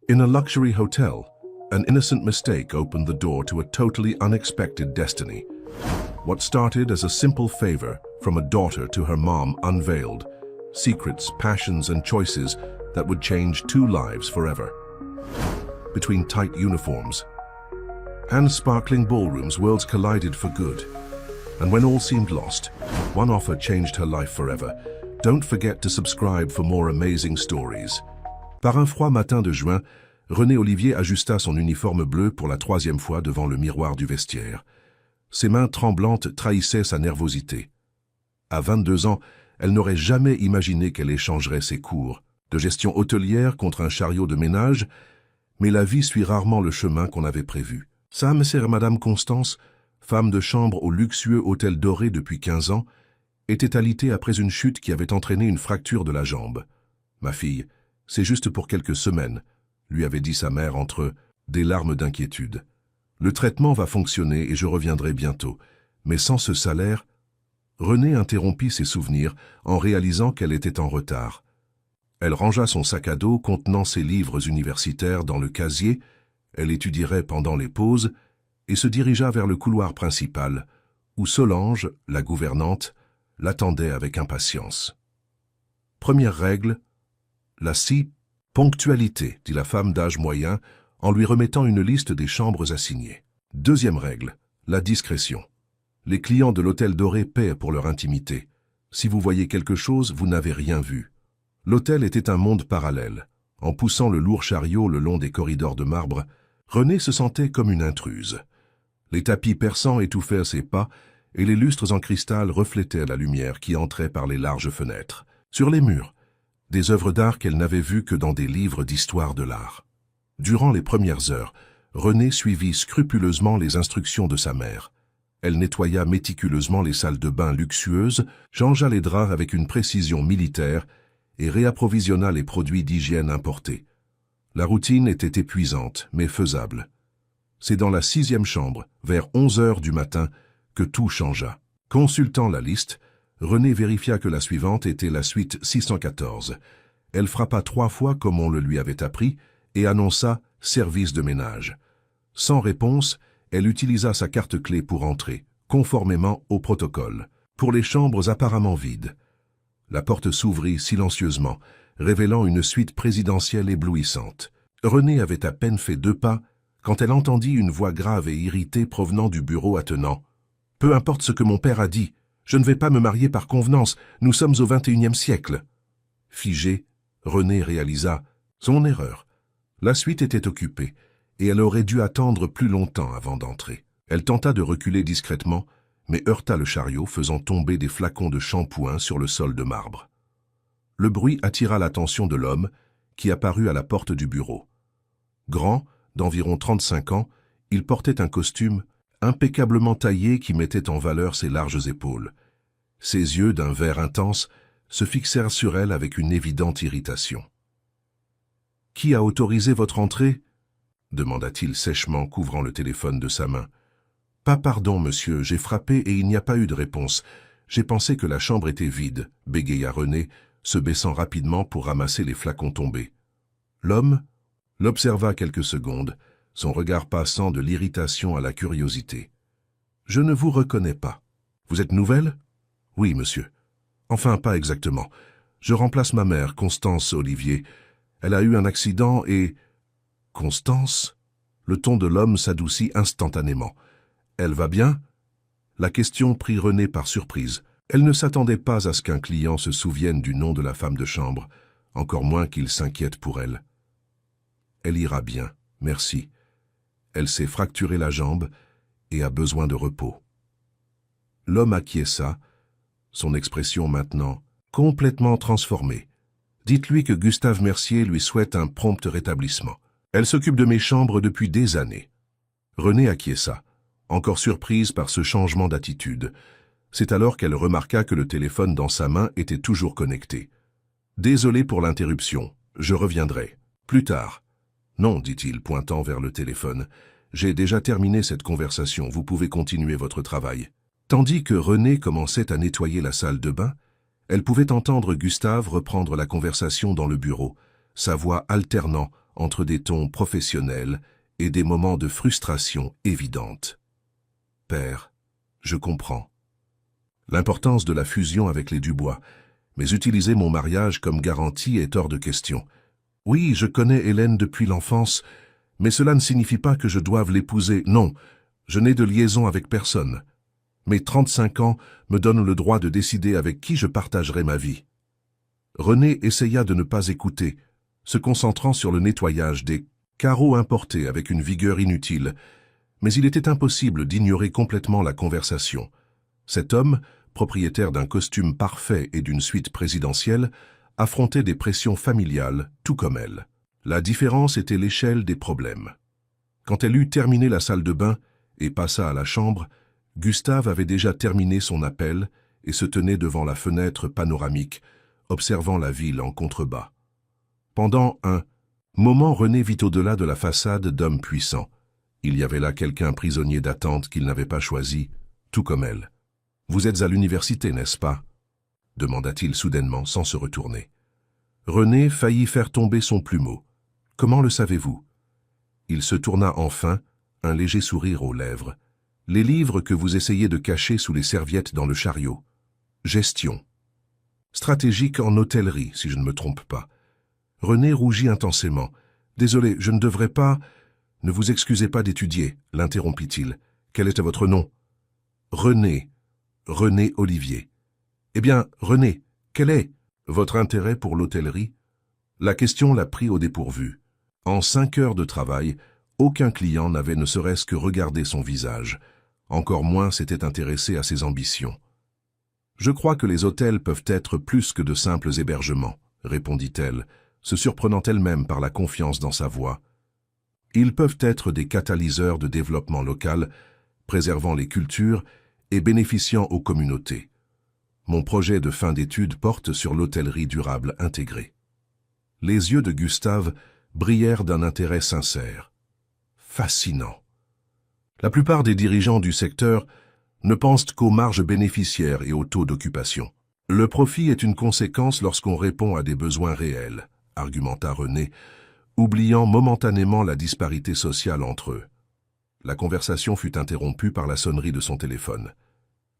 In a luxury hotel, an innocent mistake opened the door to a totally unexpected destiny. What started as a simple favor from a daughter to her mom unveiled secrets, passions, and choices that would change two lives forever. Between tight uniforms and sparkling ballrooms, worlds collided for good. And when all seemed lost, one offer changed her life forever. Don't forget to subscribe for more amazing stories. Par un froid matin de juin, René Olivier ajusta son uniforme bleu pour la troisième fois devant le miroir du vestiaire. Ses mains tremblantes trahissaient sa nervosité. À 22 ans, elle n'aurait jamais imaginé qu'elle échangerait ses cours de gestion hôtelière contre un chariot de ménage, mais la vie suit rarement le chemin qu'on avait prévu. Sam, c'est Madame Constance, femme de chambre au luxueux hôtel doré depuis 15 ans, était alitée après une chute qui avait entraîné une fracture de la jambe. « Ma fille, c'est juste pour quelques semaines », lui avait dit sa mère entre des larmes d'inquiétude. « Le traitement va fonctionner et je reviendrai bientôt. » Mais sans ce salaire, René interrompit ses souvenirs en réalisant qu'elle était en retard. Elle rangea son sac à dos contenant ses livres universitaires dans le casier, elle étudierait pendant les pauses, et se dirigea vers le couloir principal, où Solange, la gouvernante, l'attendait avec impatience. Première règle, la ponctualité, dit la femme d'âge moyen, en lui remettant une liste des chambres assignées. Deuxième règle, la discrétion. Les clients de l'hôtel doré paient pour leur intimité. Si vous voyez quelque chose, vous n'avez rien vu. L'hôtel était un monde parallèle. En poussant le lourd chariot le long des corridors de marbre, René se sentait comme une intruse. Les tapis persans étouffaient ses pas et les lustres en cristal reflétaient la lumière qui entrait par les larges fenêtres. Sur les murs, des œuvres d'art qu'elle n'avait vues que dans des livres d'histoire de l'art. Durant les premières heures, René suivit scrupuleusement les instructions de sa mère. Elle nettoya méticuleusement les salles de bain luxueuses, changea les draps avec une précision militaire et réapprovisionna les produits d'hygiène importés. La routine était épuisante, mais faisable. C'est dans la 6e chambre, vers 11 heures du matin, que tout changea. Consultant la liste, René vérifia que la suivante était la suite 614. Elle frappa 3 fois comme on le lui avait appris et annonça « service de ménage ». Sans réponse, elle utilisa sa carte-clé pour entrer, conformément au protocole, pour les chambres apparemment vides. La porte s'ouvrit silencieusement, révélant une suite présidentielle éblouissante. René avait à peine fait 2 pas quand elle entendit une voix grave et irritée provenant du bureau attenant. « Peu importe ce que mon père a dit, je ne vais pas me marier par convenance, nous sommes au XXIe siècle. » Figé, René réalisa son erreur. La suite était occupée, et elle aurait dû attendre plus longtemps avant d'entrer. Elle tenta de reculer discrètement, mais heurta le chariot, faisant tomber des flacons de shampoing sur le sol de marbre. Le bruit attira l'attention de l'homme, qui apparut à la porte du bureau. Grand, d'environ 35 ans, il portait un costume impeccablement taillé qui mettait en valeur ses larges épaules. Ses yeux, d'un vert intense, se fixèrent sur elle avec une évidente irritation. « Qui a autorisé votre entrée ?» demanda-t-il sèchement, couvrant le téléphone de sa main. « Pas pardon, monsieur, j'ai frappé et il n'y a pas eu de réponse. J'ai pensé que la chambre était vide, » bégaya René, se baissant rapidement pour ramasser les flacons tombés. L'homme l'observa quelques secondes, son regard passant de l'irritation à la curiosité. « Je ne vous reconnais pas. Vous êtes nouvelle ?»« Oui, monsieur. Enfin, pas exactement. Je remplace ma mère, Constance Olivier. Elle a eu un accident et... » « Constance ?» Le ton de l'homme s'adoucit instantanément. « Elle va bien ?» La question prit René par surprise. Elle ne s'attendait pas à ce qu'un client se souvienne du nom de la femme de chambre, encore moins qu'il s'inquiète pour elle. « Elle ira bien, merci. Elle s'est fracturé la jambe et a besoin de repos. » L'homme acquiesça, son expression maintenant complètement transformée. « Dites-lui que Gustave Mercier lui souhaite un prompt rétablissement. Elle s'occupe de mes chambres depuis des années. » René acquiesça, encore surprise par ce changement d'attitude. C'est alors qu'elle remarqua que le téléphone dans sa main était toujours connecté. « Désolé pour l'interruption, je reviendrai. Plus tard. » « Non, dit-il, pointant vers le téléphone. « J'ai déjà terminé cette conversation, vous pouvez continuer votre travail. » Tandis que René commençait à nettoyer la salle de bain, elle pouvait entendre Gustave reprendre la conversation dans le bureau, sa voix alternant entre des tons professionnels et des moments de frustration évidente. « Père, je comprends. L'importance de la fusion avec les Dubois, mais utiliser mon mariage comme garantie est hors de question. Oui, je connais Hélène depuis l'enfance, mais cela ne signifie pas que je doive l'épouser. Non, je n'ai de liaison avec personne. Mes 35 ans me donnent le droit de décider avec qui je partagerai ma vie. » René essaya de ne pas écouter, se concentrant sur le nettoyage des carreaux importés avec une vigueur inutile, mais il était impossible d'ignorer complètement la conversation. Cet homme, propriétaire d'un costume parfait et d'une suite présidentielle, affrontait des pressions familiales, tout comme elle. La différence était l'échelle des problèmes. Quand elle eut terminé la salle de bain et passa à la chambre, Gustave avait déjà terminé son appel et se tenait devant la fenêtre panoramique, observant la ville en contrebas. Pendant un moment, René vit au-delà de la façade d'homme puissant. Il y avait là quelqu'un prisonnier d'attente qu'il n'avait pas choisi, tout comme elle. « Vous êtes à l'université, n'est-ce pas » demanda-t-il soudainement sans se retourner. René faillit faire tomber son plumeau. « Comment le savez-vous » Il se tourna enfin, un léger sourire aux lèvres. « Les livres que vous essayez de cacher sous les serviettes dans le chariot. Gestion. Stratégique en hôtellerie, si je ne me trompe pas. » René rougit intensément. « Désolé, je ne devrais pas... » « Ne vous excusez pas d'étudier, » l'interrompit-il. « Quel était votre nom ?»« René. René Olivier. »« Eh bien, René, quel est votre intérêt pour l'hôtellerie ?» La question l'a pris au dépourvu. En 5 heures de travail, aucun client n'avait ne serait-ce que regardé son visage. Encore moins s'était intéressé à ses ambitions. « Je crois que les hôtels peuvent être plus que de simples hébergements, » répondit-elle, se surprenant elle-même par la confiance dans sa voix. Ils peuvent être des catalyseurs de développement local, préservant les cultures et bénéficiant aux communautés. Mon projet de fin d'études porte sur l'hôtellerie durable intégrée. Les yeux de Gustave brillèrent d'un intérêt sincère. Fascinant. La plupart des dirigeants du secteur ne pensent qu'aux marges bénéficiaires et au taux d'occupation. Le profit est une conséquence lorsqu'on répond à des besoins réels, argumenta René, oubliant momentanément la disparité sociale entre eux. La conversation fut interrompue par la sonnerie de son téléphone.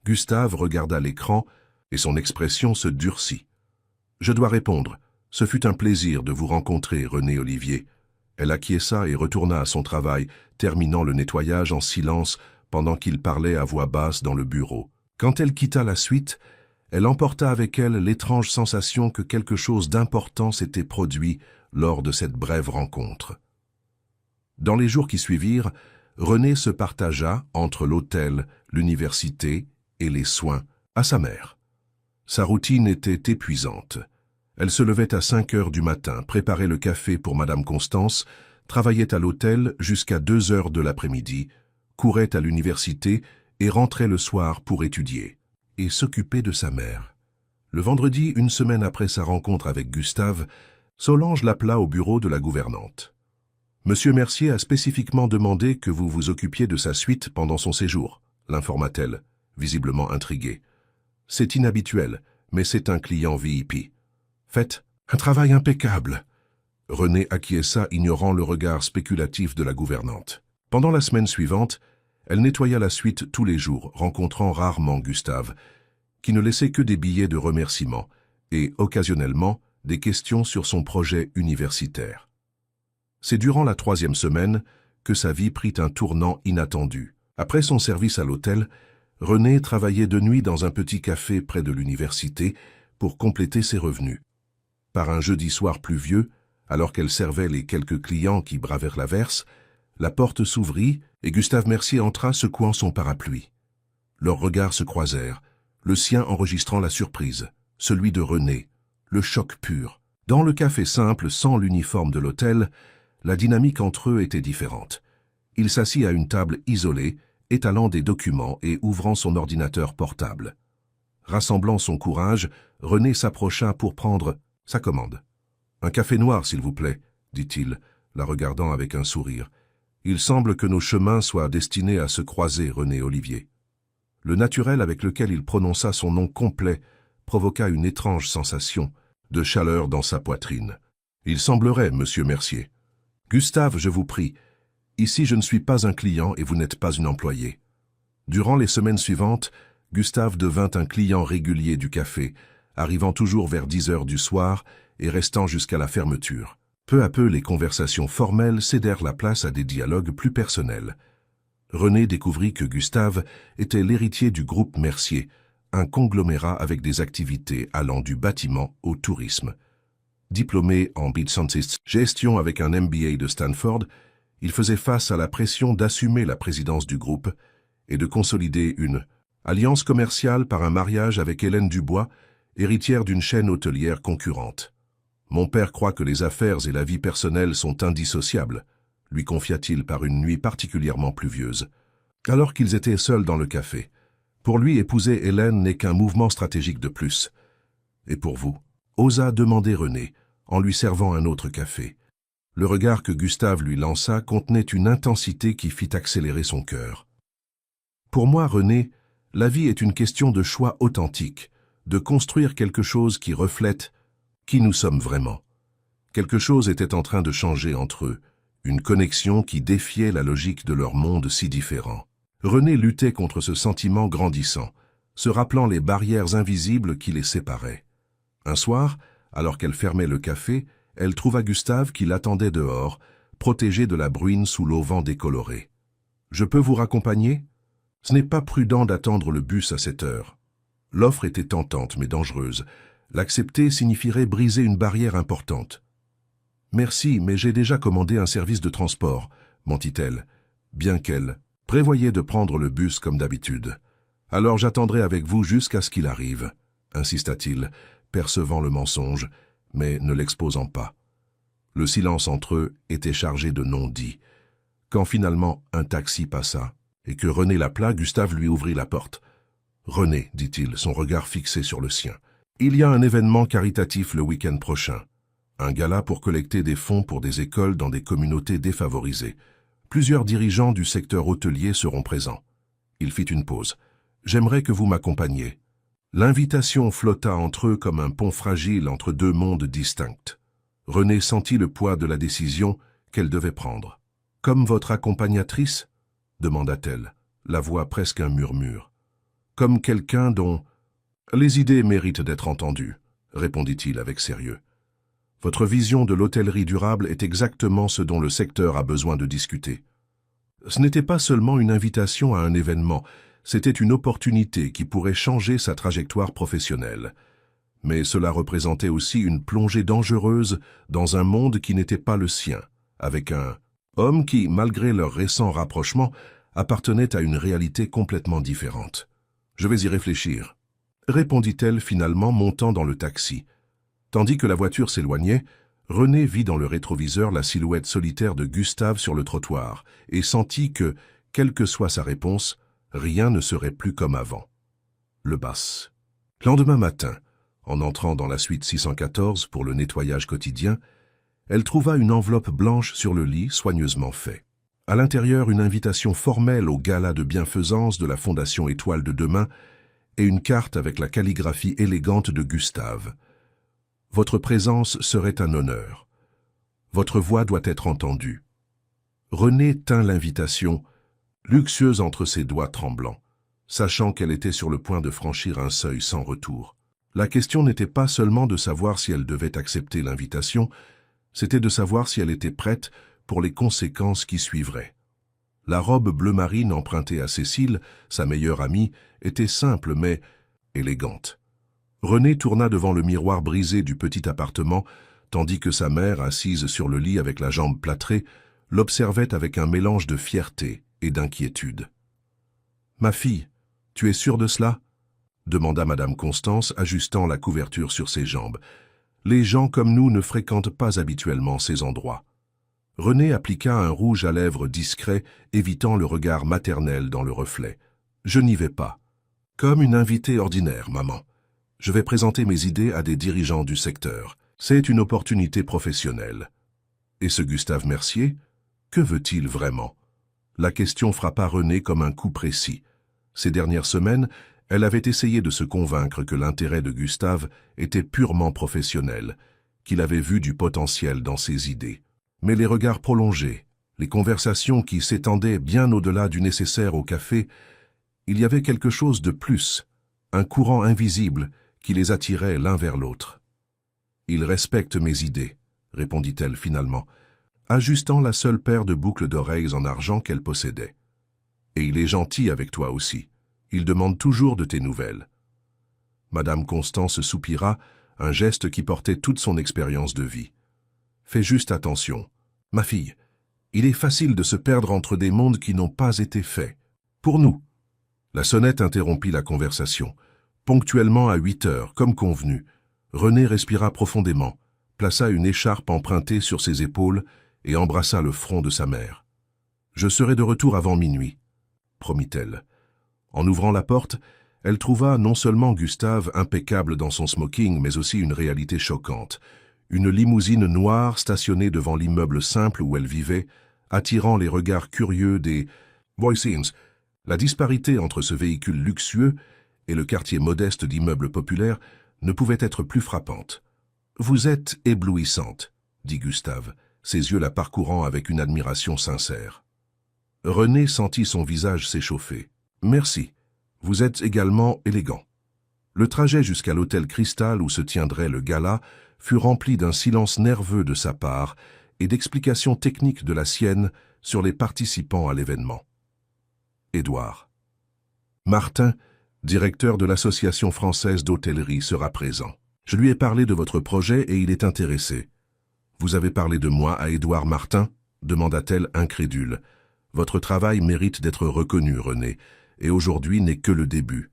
Gustave regarda l'écran et son expression se durcit. « Je dois répondre. Ce fut un plaisir de vous rencontrer, René Olivier. » Elle acquiesça et retourna à son travail, terminant le nettoyage en silence pendant qu'il parlait à voix basse dans le bureau. Quand elle quitta la suite, elle emporta avec elle l'étrange sensation que quelque chose d'important s'était produit lors de cette brève rencontre. Dans les jours qui suivirent, René se partagea entre l'hôtel, l'université et les soins à sa mère. Sa routine était épuisante. Elle se levait à 5 heures du matin, préparait le café pour Madame Constance, travaillait à l'hôtel jusqu'à 2 heures de l'après-midi, courait à l'université et rentrait le soir pour étudier et s'occuper de sa mère. Le vendredi, une semaine après sa rencontre avec Gustave, Solange l'appela au bureau de la gouvernante. « Monsieur Mercier a spécifiquement demandé que vous vous occupiez de sa suite pendant son séjour, » l'informa-t-elle, visiblement intriguée. « C'est inhabituel, mais c'est un client VIP. »« Faites un travail impeccable !» René acquiesça, ignorant le regard spéculatif de la gouvernante. Pendant la semaine suivante, elle nettoya la suite tous les jours, rencontrant rarement Gustave, qui ne laissait que des billets de remerciement et, occasionnellement, des questions sur son projet universitaire. C'est durant la 3e semaine que sa vie prit un tournant inattendu. Après son service à l'hôtel, René travaillait de nuit dans un petit café près de l'université pour compléter ses revenus. Par un jeudi soir pluvieux, alors qu'elle servait les quelques clients qui bravèrent l'averse, la porte s'ouvrit et Gustave Mercier entra secouant son parapluie. Leurs regards se croisèrent, le sien enregistrant la surprise, celui de René, le choc pur. Dans le café simple, sans l'uniforme de l'hôtel, la dynamique entre eux était différente. Il s'assit à une table isolée, étalant des documents et ouvrant son ordinateur portable. Rassemblant son courage, René s'approcha pour prendre sa commande. « Un café noir, s'il vous plaît, » dit-il, la regardant avec un sourire. « Il semble que nos chemins soient destinés à se croiser, René Olivier. » Le naturel avec lequel il prononça son nom complet provoqua une étrange sensation de chaleur dans sa poitrine. « Il semblerait, monsieur Mercier. Gustave, je vous prie, ici je ne suis pas un client et vous n'êtes pas une employée. Durant les semaines suivantes, Gustave devint un client régulier du café, arrivant toujours vers 10 heures du soir et restant jusqu'à la fermeture. Peu à peu, les conversations formelles cédèrent la place à des dialogues plus personnels. René découvrit que Gustave était l'héritier du groupe Mercier, un conglomérat avec des activités allant du bâtiment au tourisme. Diplômé en business gestion avec un MBA de Stanford, il faisait face à la pression d'assumer la présidence du groupe et de consolider une alliance commerciale par un mariage avec Hélène Dubois, héritière d'une chaîne hôtelière concurrente. « Mon père croit que les affaires et la vie personnelle sont indissociables », lui confia-t-il par une nuit particulièrement pluvieuse, alors qu'ils étaient seuls dans le café. Pour lui, épouser Hélène n'est qu'un mouvement stratégique de plus. « Et pour vous ?» osa demander René, en lui servant un autre café. Le regard que Gustave lui lança contenait une intensité qui fit accélérer son cœur. « Pour moi, René, la vie est une question de choix authentique, de construire quelque chose qui reflète qui nous sommes vraiment. » Quelque chose était en train de changer entre eux, une connexion qui défiait la logique de leur monde si différent. René luttait contre ce sentiment grandissant, se rappelant les barrières invisibles qui les séparaient. Un soir, alors qu'elle fermait le café, elle trouva Gustave qui l'attendait dehors, protégé de la bruine sous l'auvent décoloré. « Je peux vous raccompagner ? Ce n'est pas prudent d'attendre le bus à cette heure. » L'offre était tentante mais dangereuse. L'accepter signifierait briser une barrière importante. « Merci, mais j'ai déjà commandé un service de transport, » mentit-elle, bien qu'elle prévoyait de prendre le bus comme d'habitude. « Alors j'attendrai avec vous jusqu'à ce qu'il arrive, » insista-t-il, percevant le mensonge, mais ne l'exposant pas. Le silence entre eux était chargé de non-dits. Quand finalement un taxi passa et que René l'appela, Gustave lui ouvrit la porte. « René, » dit-il, son regard fixé sur le sien. « Il y a un événement caritatif le week-end prochain. Un gala pour collecter des fonds pour des écoles dans des communautés défavorisées. Plusieurs dirigeants du secteur hôtelier seront présents. » Il fit une pause. « J'aimerais que vous m'accompagniez. » L'invitation flotta entre eux comme un pont fragile entre deux mondes distincts. René sentit le poids de la décision qu'elle devait prendre. « Comme votre accompagnatrice ?» demanda-t-elle, la voix presque un murmure. « Comme quelqu'un dont... » « Les idées méritent d'être entendues, » répondit-il avec sérieux. « Votre vision de l'hôtellerie durable est exactement ce dont le secteur a besoin de discuter. » Ce n'était pas seulement une invitation à un événement, c'était une opportunité qui pourrait changer sa trajectoire professionnelle. Mais cela représentait aussi une plongée dangereuse dans un monde qui n'était pas le sien, avec un homme qui, malgré leur récent rapprochement, appartenait à une réalité complètement différente. « Je vais y réfléchir, » répondit-elle finalement montant dans le taxi. Tandis que la voiture s'éloignait, René vit dans le rétroviseur la silhouette solitaire de Gustave sur le trottoir et sentit que, quelle que soit sa réponse, rien ne serait plus comme avant. Le bas. Lendemain matin, en entrant dans la suite 614 pour le nettoyage quotidien, elle trouva une enveloppe blanche sur le lit soigneusement fait. À l'intérieur, une invitation formelle au gala de bienfaisance de la Fondation Étoile de Demain et une carte avec la calligraphie élégante de Gustave. « Votre présence serait un honneur. Votre voix doit être entendue. » René tint l'invitation, luxueuse entre ses doigts tremblants, sachant qu'elle était sur le point de franchir un seuil sans retour. La question n'était pas seulement de savoir si elle devait accepter l'invitation, c'était de savoir si elle était prête pour les conséquences qui suivraient. La robe bleu marine empruntée à Cécile, sa meilleure amie, était simple mais élégante. René tourna devant le miroir brisé du petit appartement, tandis que sa mère, assise sur le lit avec la jambe plâtrée, l'observait avec un mélange de fierté et d'inquiétude. « Ma fille, tu es sûre de cela ?» demanda Madame Constance, ajustant la couverture sur ses jambes. « Les gens comme nous ne fréquentent pas habituellement ces endroits. » René appliqua un rouge à lèvres discret, évitant le regard maternel dans le reflet. « Je n'y vais pas. Comme une invitée ordinaire, maman. Je vais présenter mes idées à des dirigeants du secteur. C'est une opportunité professionnelle. » Et ce Gustave Mercier, que veut-il vraiment? La question frappa René comme un coup précis. Ces dernières semaines, elle avait essayé de se convaincre que l'intérêt de Gustave était purement professionnel, qu'il avait vu du potentiel dans ses idées. Mais les regards prolongés, les conversations qui s'étendaient bien au-delà du nécessaire au café, il y avait quelque chose de plus, un courant invisible qui les attirait l'un vers l'autre. « Il respecte mes idées », répondit-elle finalement, ajustant la seule paire de boucles d'oreilles en argent qu'elle possédait. « Et il est gentil avec toi aussi. Il demande toujours de tes nouvelles. » Madame Constance soupira, un geste qui portait toute son expérience de vie. « Fais juste attention. Ma fille, il est facile de se perdre entre des mondes qui n'ont pas été faits. Pour nous. » La sonnette interrompit la conversation. Ponctuellement à 8 heures, comme convenu, René respira profondément, plaça une écharpe empruntée sur ses épaules et embrassa le front de sa mère. « Je serai de retour avant minuit, » promit-elle. En ouvrant la porte, elle trouva non seulement Gustave impeccable dans son smoking, mais aussi une réalité choquante. Une limousine noire stationnée devant l'immeuble simple où elle vivait, attirant les regards curieux des « Voicings ». La disparité entre ce véhicule luxueux et le quartier modeste d'immeubles populaires ne pouvait être plus frappante. « Vous êtes éblouissante », dit Gustave, ses yeux la parcourant avec une admiration sincère. René sentit son visage s'échauffer. « Merci. Vous êtes également élégant. » Le trajet jusqu'à l'hôtel Cristal où se tiendrait le gala fut rempli d'un silence nerveux de sa part et d'explications techniques de la sienne sur les participants à l'événement. Édouard. Martin, directeur de l'Association française d'hôtellerie, sera présent. Je lui ai parlé de votre projet et il est intéressé. Vous avez parlé de moi à Édouard Martin ? Demanda-t-elle incrédule. Votre travail mérite d'être reconnu, René, et aujourd'hui n'est que le début.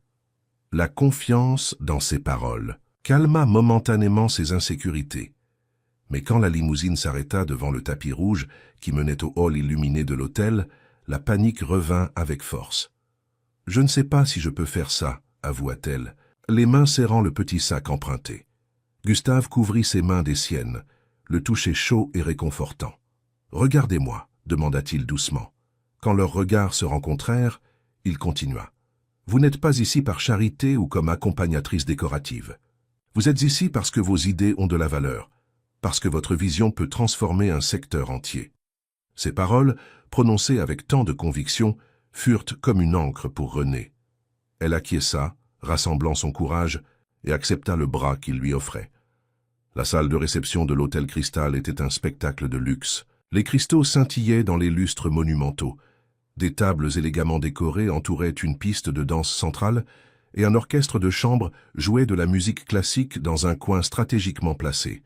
La confiance dans ses paroles calma momentanément ses insécurités. Mais quand la limousine s'arrêta devant le tapis rouge qui menait au hall illuminé de l'hôtel, la panique revint avec force. « Je ne sais pas si je peux faire ça, » avoua-t-elle, les mains serrant le petit sac emprunté. Gustave couvrit ses mains des siennes, le toucher chaud et réconfortant. « Regardez-moi, » demanda-t-il doucement. Quand leurs regards se rencontrèrent, il continua. « Vous n'êtes pas ici par charité ou comme accompagnatrice décorative. Vous êtes ici parce que vos idées ont de la valeur, parce que votre vision peut transformer un secteur entier. » Ces paroles, prononcées avec tant de conviction, furent comme une encre pour René. Elle acquiesça, rassemblant son courage, et accepta le bras qu'il lui offrait. La salle de réception de l'hôtel Cristal était un spectacle de luxe. Les cristaux scintillaient dans les lustres monumentaux. Des tables élégamment décorées entouraient une piste de danse centrale et un orchestre de chambre jouait de la musique classique dans un coin stratégiquement placé.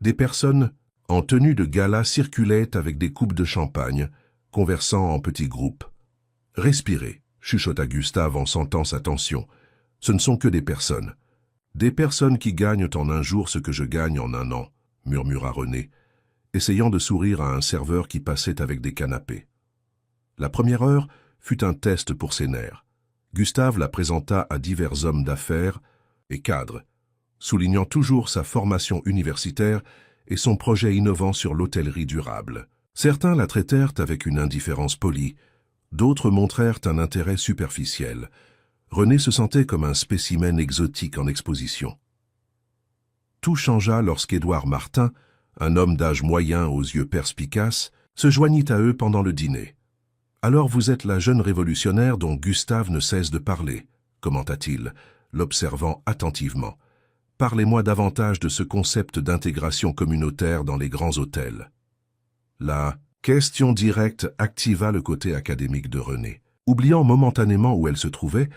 Des personnes en tenue de gala circulaient avec des coupes de champagne, conversant en petits groupes. « Respirez », chuchota Gustave en sentant sa tension. « Ce ne sont que des personnes. Des personnes qui gagnent en un jour ce que je gagne en un an, » murmura René, essayant de sourire à un serveur qui passait avec des canapés. La première heure fut un test pour ses nerfs. Gustave la présenta à divers hommes d'affaires et cadres, soulignant toujours sa formation universitaire et son projet innovant sur l'hôtellerie durable. Certains la traitèrent avec une indifférence polie, d'autres montrèrent un intérêt superficiel. René se sentait comme un spécimen exotique en exposition. Tout changea lorsqu'Édouard Martin, un homme d'âge moyen aux yeux perspicaces, se joignit à eux pendant le dîner. « Alors vous êtes la jeune révolutionnaire dont Gustave ne cesse de parler », commenta-t-il, l'observant attentivement. « Parlez-moi davantage de ce concept d'intégration communautaire dans les grands hôtels. » La question directe activa le côté académique de René. Oubliant momentanément où elle se trouvait,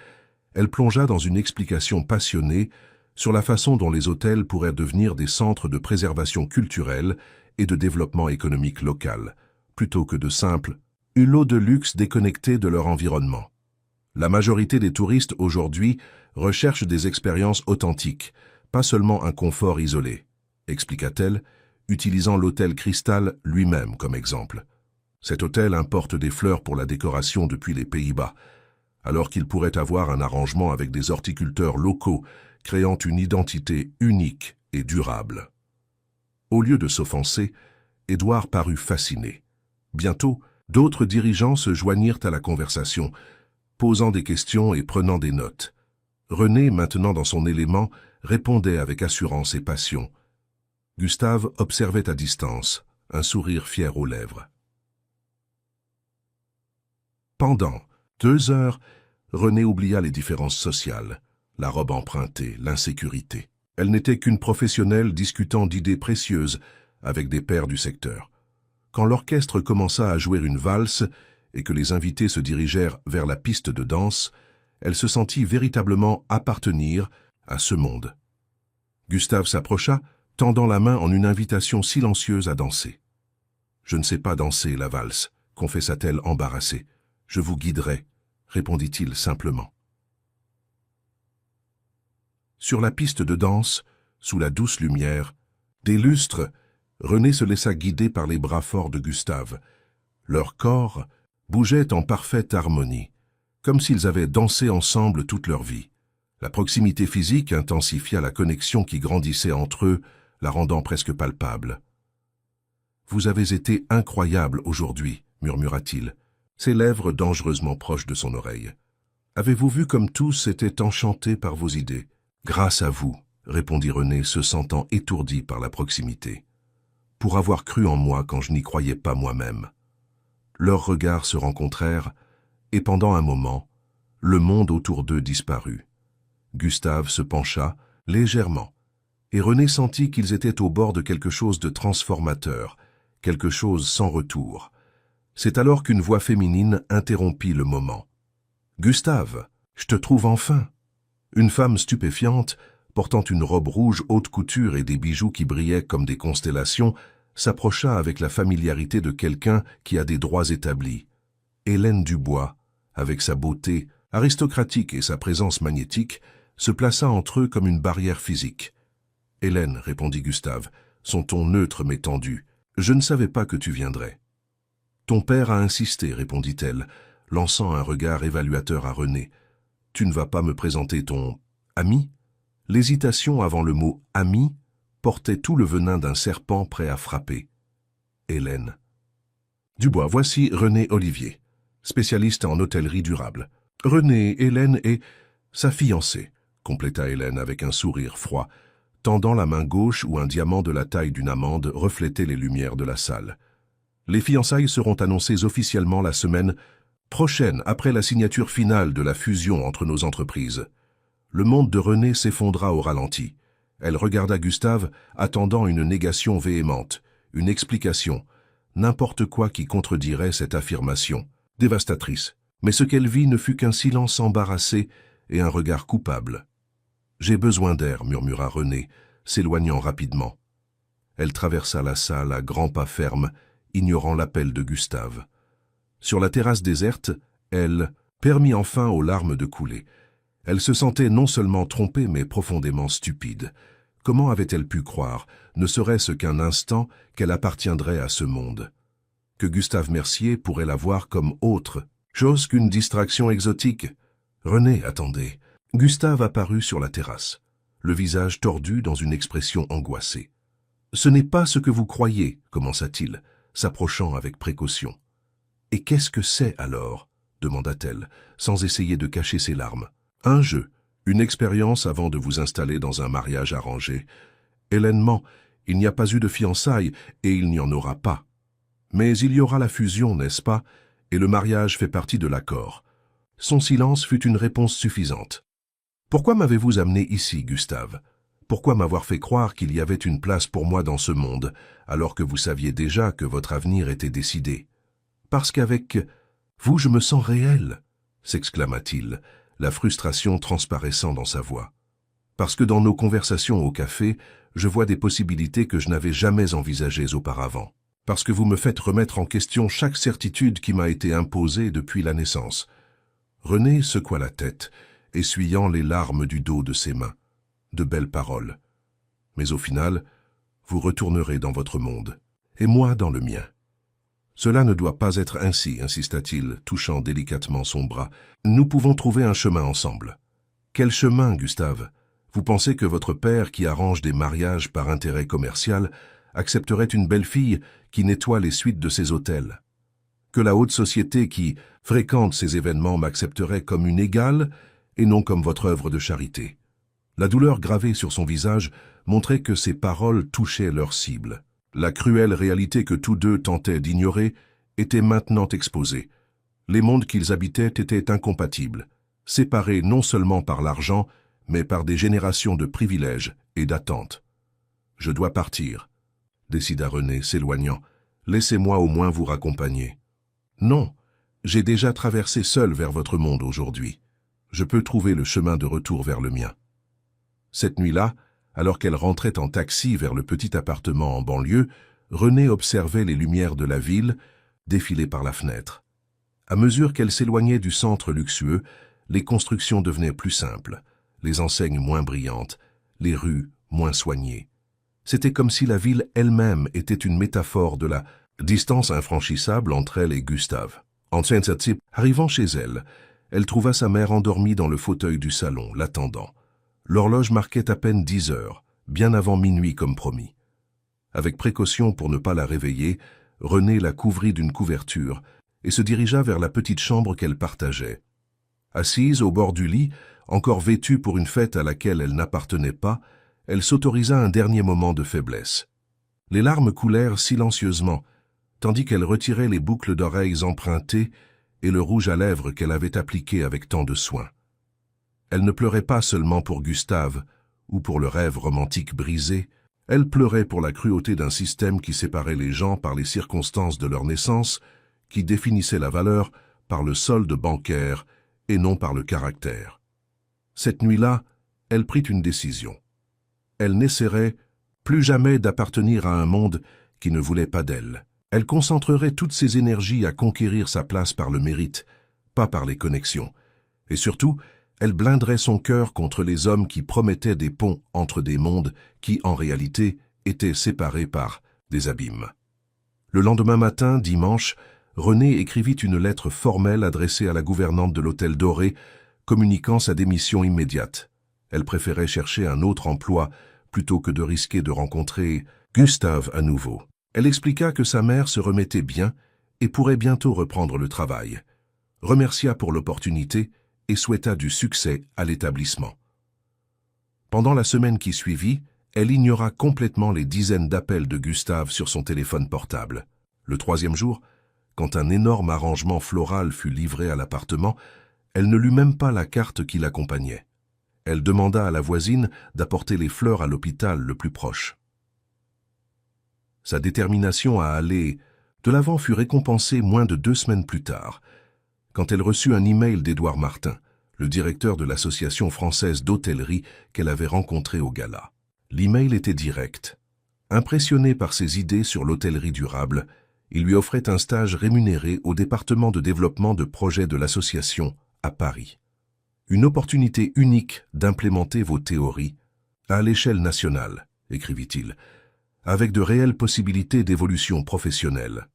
elle plongea dans une explication passionnée sur la façon dont les hôtels pourraient devenir des centres de préservation culturelle et de développement économique local, plutôt que de simples îlots de luxe déconnectés de leur environnement. La majorité des touristes aujourd'hui recherchent des expériences authentiques, pas seulement un confort isolé, expliqua-t-elle, utilisant l'hôtel Cristal lui-même comme exemple. Cet hôtel importe des fleurs pour la décoration depuis les Pays-Bas, alors qu'il pourrait avoir un arrangement avec des horticulteurs locaux, créant une identité unique et durable. Au lieu de s'offenser, Édouard parut fasciné. Bientôt, d'autres dirigeants se joignirent à la conversation, posant des questions et prenant des notes. René, maintenant dans son élément, répondait avec assurance et passion. Gustave observait à distance, un sourire fier aux lèvres. Pendant 2 heures, Renée oublia les différences sociales, la robe empruntée, l'insécurité. Elle n'était qu'une professionnelle discutant d'idées précieuses avec des pairs du secteur. Quand l'orchestre commença à jouer une valse et que les invités se dirigèrent vers la piste de danse, elle se sentit véritablement appartenir à ce monde. Gustave s'approcha, tendant la main en une invitation silencieuse à danser. « Je ne sais pas danser la valse », confessa-t-elle embarrassée. « Je vous guiderai », répondit-il simplement. Sur la piste de danse, sous la douce lumière, des lustres, Renée se laissa guider par les bras forts de Gustave. Leurs corps bougeaient en parfaite harmonie, comme s'ils avaient dansé ensemble toute leur vie. La proximité physique intensifia la connexion qui grandissait entre eux, la rendant presque palpable. « Vous avez été incroyable aujourd'hui, » murmura-t-il, ses lèvres dangereusement proches de son oreille. « Avez-vous vu comme tous étaient enchantés par vos idées ?»« Grâce à vous, » répondit Renée, se sentant étourdie par la proximité. « Pour avoir cru en moi quand je n'y croyais pas moi-même. » Leurs regards se rencontrèrent, et pendant un moment, le monde autour d'eux disparut. Gustave se pencha, légèrement, et Renée sentit qu'ils étaient au bord de quelque chose de transformateur, quelque chose sans retour. C'est alors qu'une voix féminine interrompit le moment. « Gustave, je te trouve enfin !» Une femme stupéfiante, portant une robe rouge haute couture et des bijoux qui brillaient comme des constellations, s'approcha avec la familiarité de quelqu'un qui a des droits établis. Hélène Dubois, avec sa beauté aristocratique et sa présence magnétique, se plaça entre eux comme une barrière physique. « Hélène, » répondit Gustave, son ton neutre mais tendu, « je ne savais pas que tu viendrais. »« Ton père a insisté, » répondit-elle, lançant un regard évaluateur à Renée. « Tu ne vas pas me présenter ton ami ?» L'hésitation avant le mot « ami » portait tout le venin d'un serpent prêt à frapper. Hélène. Dubois, voici Renée Olivier, spécialiste en hôtellerie durable. Renée, Hélène et sa fiancée, compléta Hélène avec un sourire froid, tendant la main gauche où un diamant de la taille d'une amande reflétait les lumières de la salle. Les fiançailles seront annoncées officiellement la semaine prochaine, après la signature finale de la fusion entre nos entreprises. Le monde de Renée s'effondra au ralenti. Elle regarda Gustave, attendant une négation véhémente, une explication, n'importe quoi qui contredirait cette affirmation, dévastatrice. Mais ce qu'elle vit ne fut qu'un silence embarrassé et un regard coupable. « J'ai besoin d'air » murmura Renée, s'éloignant rapidement. Elle traversa la salle à grands pas fermes, ignorant l'appel de Gustave. Sur la terrasse déserte, elle permit enfin aux larmes de couler. Elle se sentait non seulement trompée mais profondément stupide. Comment avait-elle pu croire, ne serait-ce qu'un instant, qu'elle appartiendrait à ce monde? Que Gustave Mercier pourrait la voir comme autre, chose qu'une distraction exotique? Renée, attendez. Gustave apparut sur la terrasse, le visage tordu dans une expression angoissée. « Ce n'est pas ce que vous croyez, » commença-t-il, s'approchant avec précaution. « Et qu'est-ce que c'est alors ?» demanda-t-elle, sans essayer de cacher ses larmes. « Un jeu, une expérience avant de vous installer dans un mariage arrangé. Hélène ment, il n'y a pas eu de fiançailles et il n'y en aura pas. Mais il y aura la fusion, n'est-ce pas, et le mariage fait partie de l'accord. » Son silence fut une réponse suffisante. « Pourquoi m'avez-vous amené ici, Gustave? Pourquoi m'avoir fait croire qu'il y avait une place pour moi dans ce monde, alors que vous saviez déjà que votre avenir était décidé? Parce qu'avec vous, je me sens réel, » s'exclama-t-il, la frustration transparaissant dans sa voix. « Parce que dans nos conversations au café, je vois des possibilités que je n'avais jamais envisagées auparavant. Parce que vous me faites remettre en question chaque certitude qui m'a été imposée depuis la naissance. » Renée secoua la tête, essuyant les larmes du dos de ses mains. De belles paroles. Mais au final, vous retournerez dans votre monde, et moi dans le mien. Cela ne doit pas être ainsi, insista-t-il, touchant délicatement son bras. Nous pouvons trouver un chemin ensemble. Quel chemin, Gustave? Vous pensez que votre père, qui arrange des mariages par intérêt commercial, accepterait une belle fille qui nettoie les suites de ses hôtels? Que la haute société qui fréquente ces événements m'accepterait comme une égale et non comme votre œuvre de charité? La douleur gravée sur son visage montrait que ses paroles touchaient leur cible. La cruelle réalité que tous deux tentaient d'ignorer était maintenant exposée. Les mondes qu'ils habitaient étaient incompatibles, séparés non seulement par l'argent, mais par des générations de privilèges et d'attentes. « Je dois partir », décida René, s'éloignant. « Laissez-moi au moins vous raccompagner. »« Non, j'ai déjà traversé seul vers votre monde aujourd'hui. Je peux trouver le chemin de retour vers le mien. » Cette nuit-là, alors qu'elle rentrait en taxi vers le petit appartement en banlieue, René observait les lumières de la ville défiler par la fenêtre. À mesure qu'elle s'éloignait du centre luxueux, les constructions devenaient plus simples, les enseignes moins brillantes, les rues moins soignées. C'était comme si la ville elle-même était une métaphore de la distance infranchissable entre elle et Gustave. Arrivant chez elle, elle trouva sa mère endormie dans le fauteuil du salon, l'attendant. L'horloge marquait à peine 10 heures, bien avant minuit comme promis. Avec précaution pour ne pas la réveiller, René la couvrit d'une couverture et se dirigea vers la petite chambre qu'elle partageait. Assise au bord du lit, encore vêtue pour une fête à laquelle elle n'appartenait pas, elle s'autorisa un dernier moment de faiblesse. Les larmes coulèrent silencieusement, tandis qu'elle retirait les boucles d'oreilles empruntées et le rouge à lèvres qu'elle avait appliqué avec tant de soin. Elle ne pleurait pas seulement pour Gustave ou pour le rêve romantique brisé, elle pleurait pour la cruauté d'un système qui séparait les gens par les circonstances de leur naissance, qui définissait la valeur par le solde bancaire et non par le caractère. Cette nuit-là, elle prit une décision. Elle n'essaierait plus jamais d'appartenir à un monde qui ne voulait pas d'elle. Elle concentrerait toutes ses énergies à conquérir sa place par le mérite, pas par les connexions. Et surtout, elle blinderait son cœur contre les hommes qui promettaient des ponts entre des mondes qui, en réalité, étaient séparés par des abîmes. Le lendemain matin, dimanche, René écrivit une lettre formelle adressée à la gouvernante de l'Hôtel Doré, communiquant sa démission immédiate. Elle préférait chercher un autre emploi plutôt que de risquer de rencontrer Gustave à nouveau. Elle expliqua que sa mère se remettait bien et pourrait bientôt reprendre le travail, remercia pour l'opportunité et souhaita du succès à l'établissement. Pendant la semaine qui suivit, elle ignora complètement les dizaines d'appels de Gustave sur son téléphone portable. Le troisième jour, quand un énorme arrangement floral fut livré à l'appartement, elle ne lut même pas la carte qui l'accompagnait. Elle demanda à la voisine d'apporter les fleurs à l'hôpital le plus proche. Sa détermination à aller de l'avant fut récompensée moins de 2 semaines plus tard, quand elle reçut un email d'Édouard Martin, le directeur de l'association française d'hôtellerie qu'elle avait rencontré au gala. L'email était direct. Impressionné par ses idées sur l'hôtellerie durable, il lui offrait un stage rémunéré au département de développement de projets de l'association à Paris. Une opportunité unique d'implémenter vos théories à l'échelle nationale, écrivit-il, avec de réelles possibilités d'évolution professionnelle.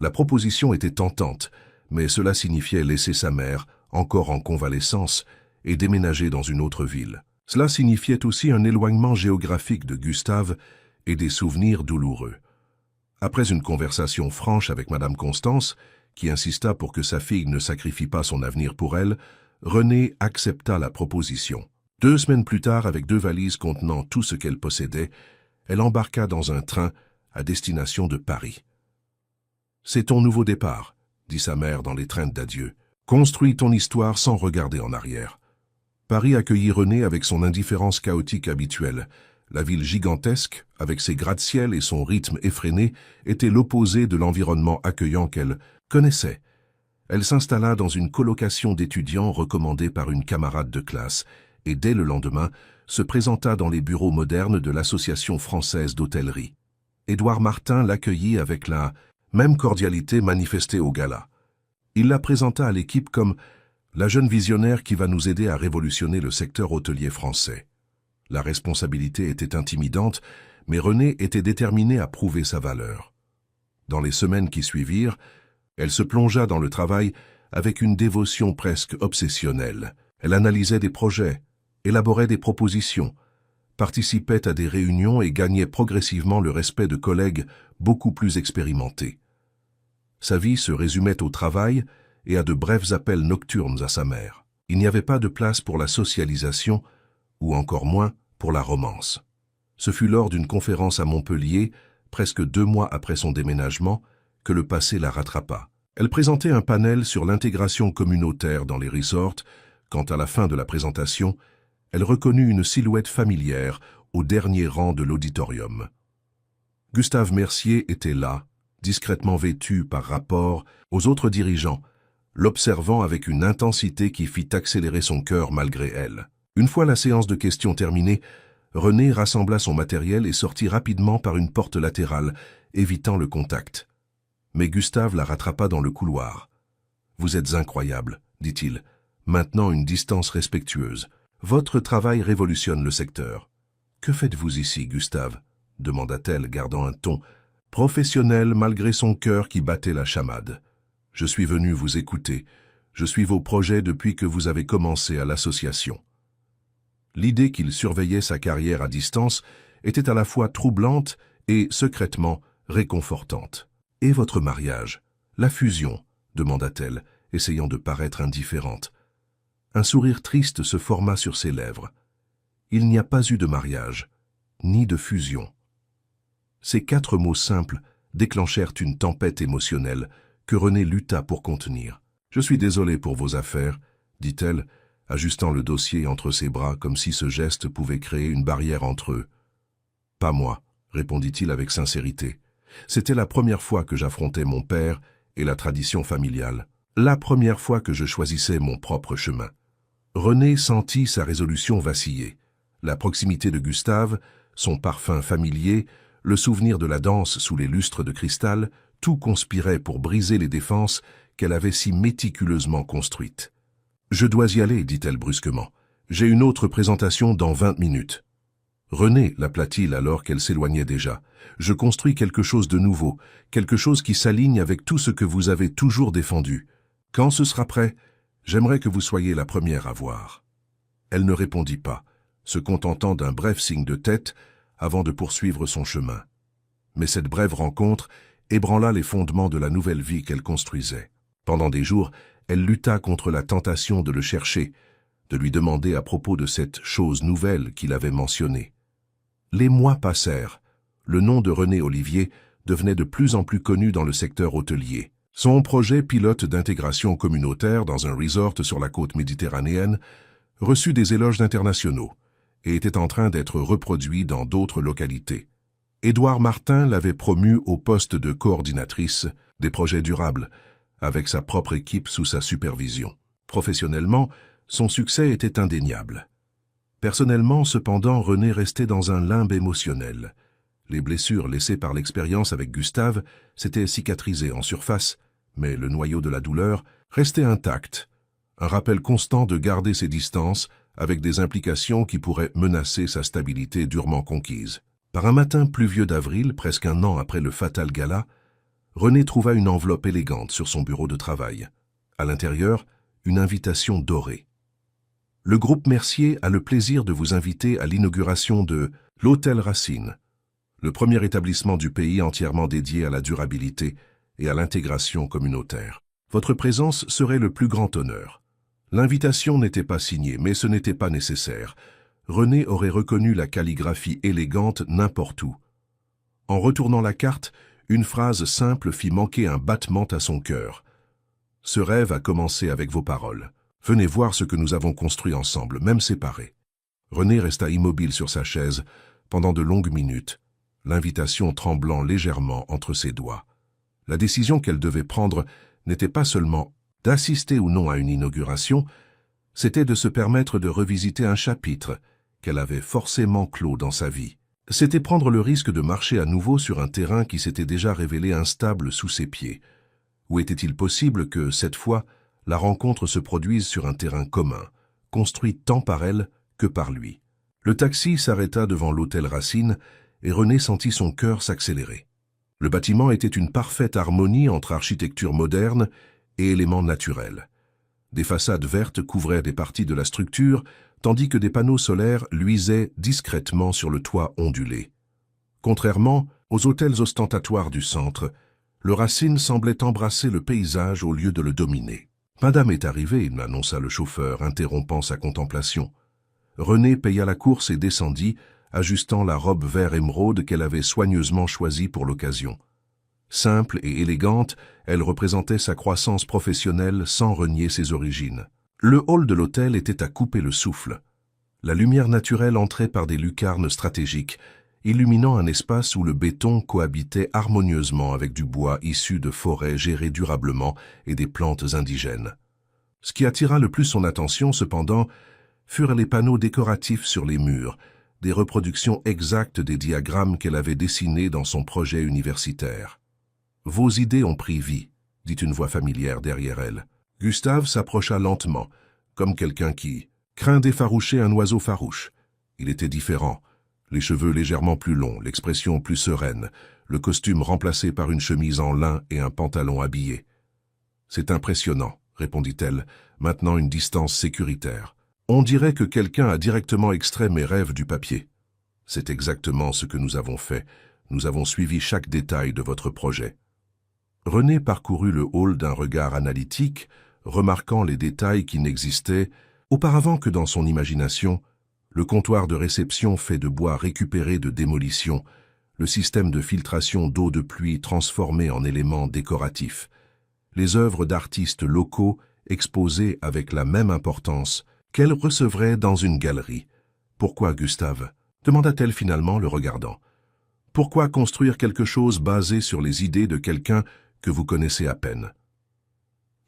La proposition était tentante, mais cela signifiait laisser sa mère, encore en convalescence, et déménager dans une autre ville. Cela signifiait aussi un éloignement géographique de Gustave et des souvenirs douloureux. Après une conversation franche avec Madame Constance, qui insista pour que sa fille ne sacrifie pas son avenir pour elle, René accepta la proposition. 2 semaines plus tard, avec 2 valises contenant tout ce qu'elle possédait, elle embarqua dans un train à destination de Paris. « C'est ton nouveau départ », dit sa mère dans l'étreinte d'adieu. « Construis ton histoire sans regarder en arrière. » Paris accueillit René avec son indifférence chaotique habituelle. La ville gigantesque, avec ses gratte-ciel et son rythme effréné, était l'opposé de l'environnement accueillant qu'elle connaissait. Elle s'installa dans une colocation d'étudiants recommandée par une camarade de classe et dès le lendemain se présenta dans les bureaux modernes de l'Association française d'hôtellerie. Édouard Martin l'accueillit avec la même cordialité manifestée au gala. Il la présenta à l'équipe comme la jeune visionnaire qui va nous aider à révolutionner le secteur hôtelier français. La responsabilité était intimidante, mais René était déterminée à prouver sa valeur. Dans les semaines qui suivirent, elle se plongea dans le travail avec une dévotion presque obsessionnelle. Elle analysait des projets, élaborait des propositions, participait à des réunions et gagnait progressivement le respect de collègues beaucoup plus expérimentés. Sa vie se résumait au travail et à de brefs appels nocturnes à sa mère. Il n'y avait pas de place pour la socialisation, ou encore moins pour la romance. Ce fut lors d'une conférence à Montpellier, presque 2 mois après son déménagement, que le passé la rattrapa. Elle présentait un panel sur l'intégration communautaire dans les resorts, quand à la fin de la présentation, elle reconnut une silhouette familière au dernier rang de l'auditorium. Gustave Mercier était là, discrètement vêtu par rapport aux autres dirigeants, l'observant avec une intensité qui fit accélérer son cœur malgré elle. Une fois la séance de questions terminée, René rassembla son matériel et sortit rapidement par une porte latérale, évitant le contact. Mais Gustave la rattrapa dans le couloir. « Vous êtes incroyable, dit-il, maintenant une distance respectueuse. Votre travail révolutionne le secteur. »« Que faites-vous ici, Gustave ?» demanda-t-elle, gardant un ton professionnel malgré son cœur qui battait la chamade. « Je suis venu vous écouter. Je suis vos projets depuis que vous avez commencé à l'association. » L'idée qu'il surveillait sa carrière à distance était à la fois troublante et, secrètement, réconfortante. « Et votre mariage? La fusion ?» demanda-t-elle, essayant de paraître indifférente. Un sourire triste se forma sur ses lèvres. Il n'y a pas eu de mariage, ni de fusion. Ces 4 mots simples déclenchèrent une tempête émotionnelle que René lutta pour contenir. « Je suis désolé pour vos affaires, » dit-elle, ajustant le dossier entre ses bras comme si ce geste pouvait créer une barrière entre eux. « Pas moi, » répondit-il avec sincérité. « C'était la première fois que j'affrontais mon père et la tradition familiale. La première fois que je choisissais mon propre chemin. » René sentit sa résolution vaciller. La proximité de Gustave, son parfum familier, le souvenir de la danse sous les lustres de cristal, tout conspirait pour briser les défenses qu'elle avait si méticuleusement construites. « Je dois y aller, dit-elle brusquement. J'ai une autre présentation dans 20 minutes. » « René, l'appela-t-il alors qu'elle s'éloignait déjà, je construis quelque chose de nouveau, quelque chose qui s'aligne avec tout ce que vous avez toujours défendu. Quand ce sera prêt, j'aimerais que vous soyez la première à voir. » Elle ne répondit pas, se contentant d'un bref signe de tête avant de poursuivre son chemin. Mais cette brève rencontre ébranla les fondements de la nouvelle vie qu'elle construisait. Pendant des jours, elle lutta contre la tentation de le chercher, de lui demander à propos de cette chose nouvelle qu'il avait mentionnée. Les mois passèrent. Le nom de René Olivier devenait de plus en plus connu dans le secteur hôtelier. Son projet pilote d'intégration communautaire dans un resort sur la côte méditerranéenne reçut des éloges internationaux et était en train d'être reproduit dans d'autres localités. Édouard Martin l'avait promu au poste de coordinatrice des projets durables, avec sa propre équipe sous sa supervision. Professionnellement, son succès était indéniable. Personnellement, cependant, René restait dans un limbe émotionnel. Les blessures laissées par l'expérience avec Gustave s'étaient cicatrisées en surface, mais le noyau de la douleur restait intact. Un rappel constant de garder ses distances avec des implications qui pourraient menacer sa stabilité durement conquise. Par un matin pluvieux d'avril, presque un an après le fatal gala, René trouva une enveloppe élégante sur son bureau de travail. À l'intérieur, une invitation dorée. Le groupe Mercier a le plaisir de vous inviter à l'inauguration de l'Hôtel Racine, le premier établissement du pays entièrement dédié à la durabilité et à l'intégration communautaire. Votre présence serait le plus grand honneur. L'invitation n'était pas signée, mais ce n'était pas nécessaire. René aurait reconnu la calligraphie élégante n'importe où. En retournant la carte, une phrase simple fit manquer un battement à son cœur. « Ce rêve a commencé avec vos paroles. Venez voir ce que nous avons construit ensemble, même séparés. » René resta immobile sur sa chaise pendant de longues minutes, l'invitation tremblant légèrement entre ses doigts. La décision qu'elle devait prendre n'était pas seulement d'assister ou non à une inauguration, c'était de se permettre de revisiter un chapitre qu'elle avait forcément clos dans sa vie. C'était prendre le risque de marcher à nouveau sur un terrain qui s'était déjà révélé instable sous ses pieds. Ou était-il possible que, cette fois, la rencontre se produise sur un terrain commun, construit tant par elle que par lui? Le taxi s'arrêta devant l'hôtel Racine et René sentit son cœur s'accélérer. Le bâtiment était une parfaite harmonie entre architecture moderne et éléments naturels. Des façades vertes couvraient des parties de la structure, tandis que des panneaux solaires luisaient discrètement sur le toit ondulé. Contrairement aux hôtels ostentatoires du centre, le Racine semblait embrasser le paysage au lieu de le dominer. « Madame est arrivée », il m'annonça le chauffeur, interrompant sa contemplation. René paya la course et descendit, ajustant la robe vert émeraude qu'elle avait soigneusement choisie pour l'occasion. Simple et élégante, elle représentait sa croissance professionnelle sans renier ses origines. Le hall de l'hôtel était à couper le souffle. La lumière naturelle entrait par des lucarnes stratégiques, illuminant un espace où le béton cohabitait harmonieusement avec du bois issu de forêts gérées durablement et des plantes indigènes. Ce qui attira le plus son attention, cependant, furent les panneaux décoratifs sur les murs, des reproductions exactes des diagrammes qu'elle avait dessinés dans son projet universitaire. « Vos idées ont pris vie », dit une voix familière derrière elle. Gustave s'approcha lentement, comme quelqu'un qui craint d'effaroucher un oiseau farouche. Il était différent. Les cheveux légèrement plus longs, l'expression plus sereine, le costume remplacé par une chemise en lin et un pantalon habillé. « C'est impressionnant », répondit-elle, maintenant une distance sécuritaire. « On dirait que quelqu'un a directement extrait mes rêves du papier. » C'est exactement ce que nous avons fait. Nous avons suivi chaque détail de votre projet. René parcourut le hall d'un regard analytique, remarquant les détails qui n'existaient auparavant que dans son imagination, le comptoir de réception fait de bois récupéré de démolition, le système de filtration d'eau de pluie transformé en éléments décoratifs, les œuvres d'artistes locaux exposées avec la même importance qu'elles recevraient dans une galerie. « Pourquoi, Gustave ?» demanda-t-elle finalement, le regardant. « Pourquoi construire quelque chose basé sur les idées de quelqu'un que vous connaissez à peine ?»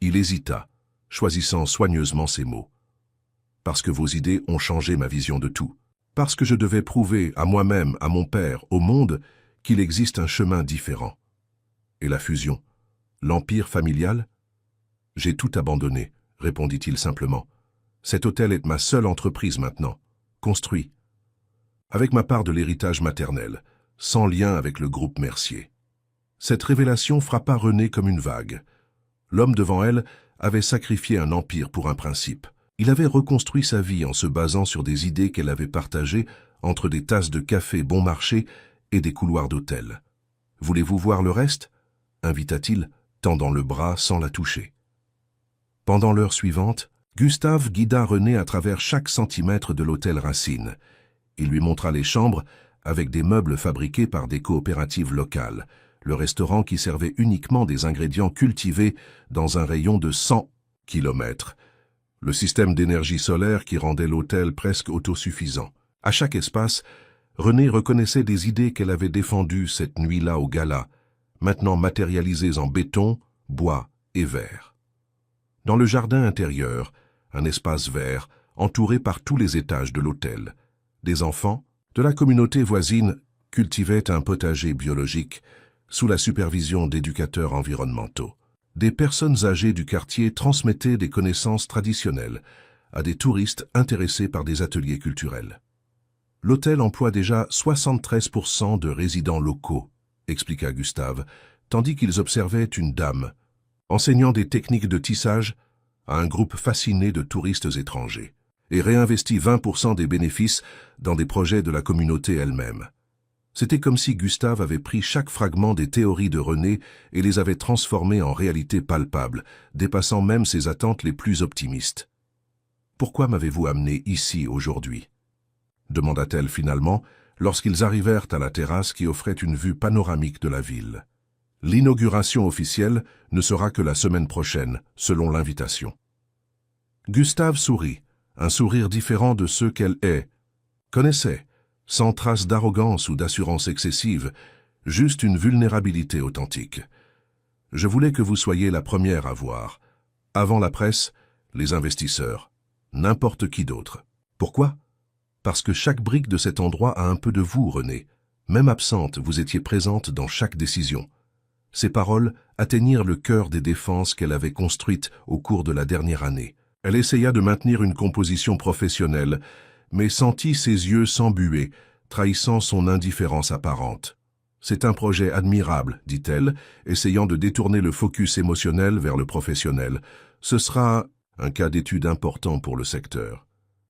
Il hésita, choisissant soigneusement ses mots. « Parce que vos idées ont changé ma vision de tout. Parce que je devais prouver à moi-même, à mon père, au monde, qu'il existe un chemin différent. Et la fusion, l'empire familial ? J'ai tout abandonné, répondit-il simplement. Cet hôtel est ma seule entreprise maintenant, construit, avec ma part de l'héritage maternel, sans lien avec le groupe Mercier. » Cette révélation frappa René comme une vague. L'homme devant elle avait sacrifié un empire pour un principe. Il avait reconstruit sa vie en se basant sur des idées qu'elle avait partagées entre des tasses de café bon marché et des couloirs d'hôtel. « Voulez-vous voir le reste ?» invita-t-il, tendant le bras sans la toucher. Pendant l'heure suivante, Gustave guida René à travers chaque centimètre de l'hôtel Racine. Il lui montra les chambres avec des meubles fabriqués par des coopératives locales, le restaurant qui servait uniquement des ingrédients cultivés dans un rayon de 100 kilomètres, le système d'énergie solaire qui rendait l'hôtel presque autosuffisant. À chaque espace, René reconnaissait des idées qu'elle avait défendues cette nuit-là au gala, maintenant matérialisées en béton, bois et verre. Dans le jardin intérieur, un espace vert, entouré par tous les étages de l'hôtel. Des enfants de la communauté voisine cultivaient un potager biologique sous la supervision d'éducateurs environnementaux. Des personnes âgées du quartier transmettaient des connaissances traditionnelles à des touristes intéressés par des ateliers culturels. L'hôtel emploie déjà 73% de résidents locaux, expliqua Gustave, tandis qu'ils observaient une dame, enseignant des techniques de tissage à un groupe fasciné de touristes étrangers, et réinvestit 20% des bénéfices dans des projets de la communauté elle-même. C'était comme si Gustave avait pris chaque fragment des théories de René et les avait transformés en réalité palpable, dépassant même ses attentes les plus optimistes. « Pourquoi m'avez-vous amené ici aujourd'hui ?» demanda-t-elle finalement, lorsqu'ils arrivèrent à la terrasse qui offrait une vue panoramique de la ville. « L'inauguration officielle ne sera que la semaine prochaine, selon l'invitation. » Gustave sourit, un sourire différent de ceux qu'elle connaissait, sans trace d'arrogance ou d'assurance excessive, juste une vulnérabilité authentique. « Je voulais que vous soyez la première à voir. Avant la presse, les investisseurs, n'importe qui d'autre. Pourquoi ? Parce que chaque brique de cet endroit a un peu de vous, René. Même absente, vous étiez présente dans chaque décision. » Ces paroles atteignirent le cœur des défenses qu'elle avait construites au cours de la dernière année. Elle essaya de maintenir une composition professionnelle, mais sentit ses yeux s'embuer, trahissant son indifférence apparente. « C'est un projet admirable, dit-elle, essayant de détourner le focus émotionnel vers le professionnel. Ce sera un cas d'étude important pour le secteur. »«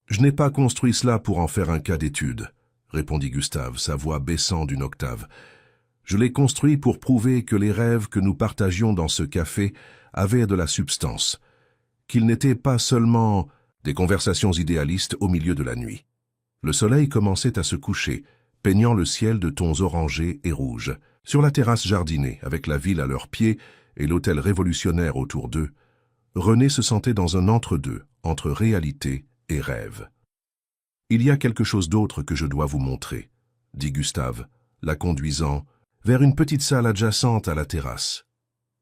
Je n'ai pas construit cela pour en faire un cas d'étude, » répondit Gustave, sa voix baissant d'une octave. « Je l'ai construit pour prouver que les rêves que nous partagions dans ce café avaient de la substance, qu'ils n'étaient pas seulement des conversations idéalistes au milieu de la nuit. » Le soleil commençait à se coucher, peignant le ciel de tons orangés et rouges. Sur la terrasse jardinée, avec la ville à leurs pieds et l'hôtel révolutionnaire autour d'eux, René se sentait dans un entre-deux, entre réalité et rêve. « Il y a quelque chose d'autre que je dois vous montrer », dit Gustave, la conduisant vers une petite salle adjacente à la terrasse.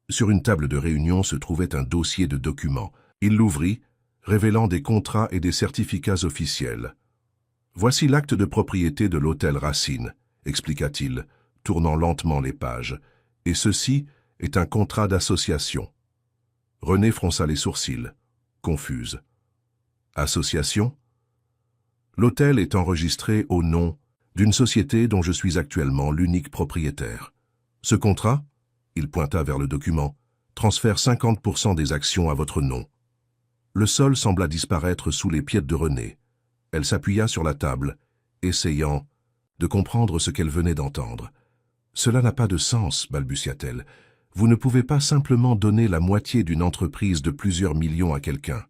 Sur une table de réunion se trouvait un dossier de documents. Il l'ouvrit, révélant des contrats et des certificats officiels. « Voici l'acte de propriété de l'hôtel Racine », expliqua-t-il, tournant lentement les pages, « et ceci est un contrat d'association. » René fronça les sourcils, confuse. « Association ? L'hôtel est enregistré au nom d'une société dont je suis actuellement l'unique propriétaire. Ce contrat, il pointa vers le document, transfère 50% des actions à votre nom. » Le sol sembla disparaître sous les pieds de René. Elle s'appuya sur la table, essayant de comprendre ce qu'elle venait d'entendre. « Cela n'a pas de sens, balbutia-t-elle. Vous ne pouvez pas simplement donner la moitié d'une entreprise de plusieurs millions à quelqu'un. »«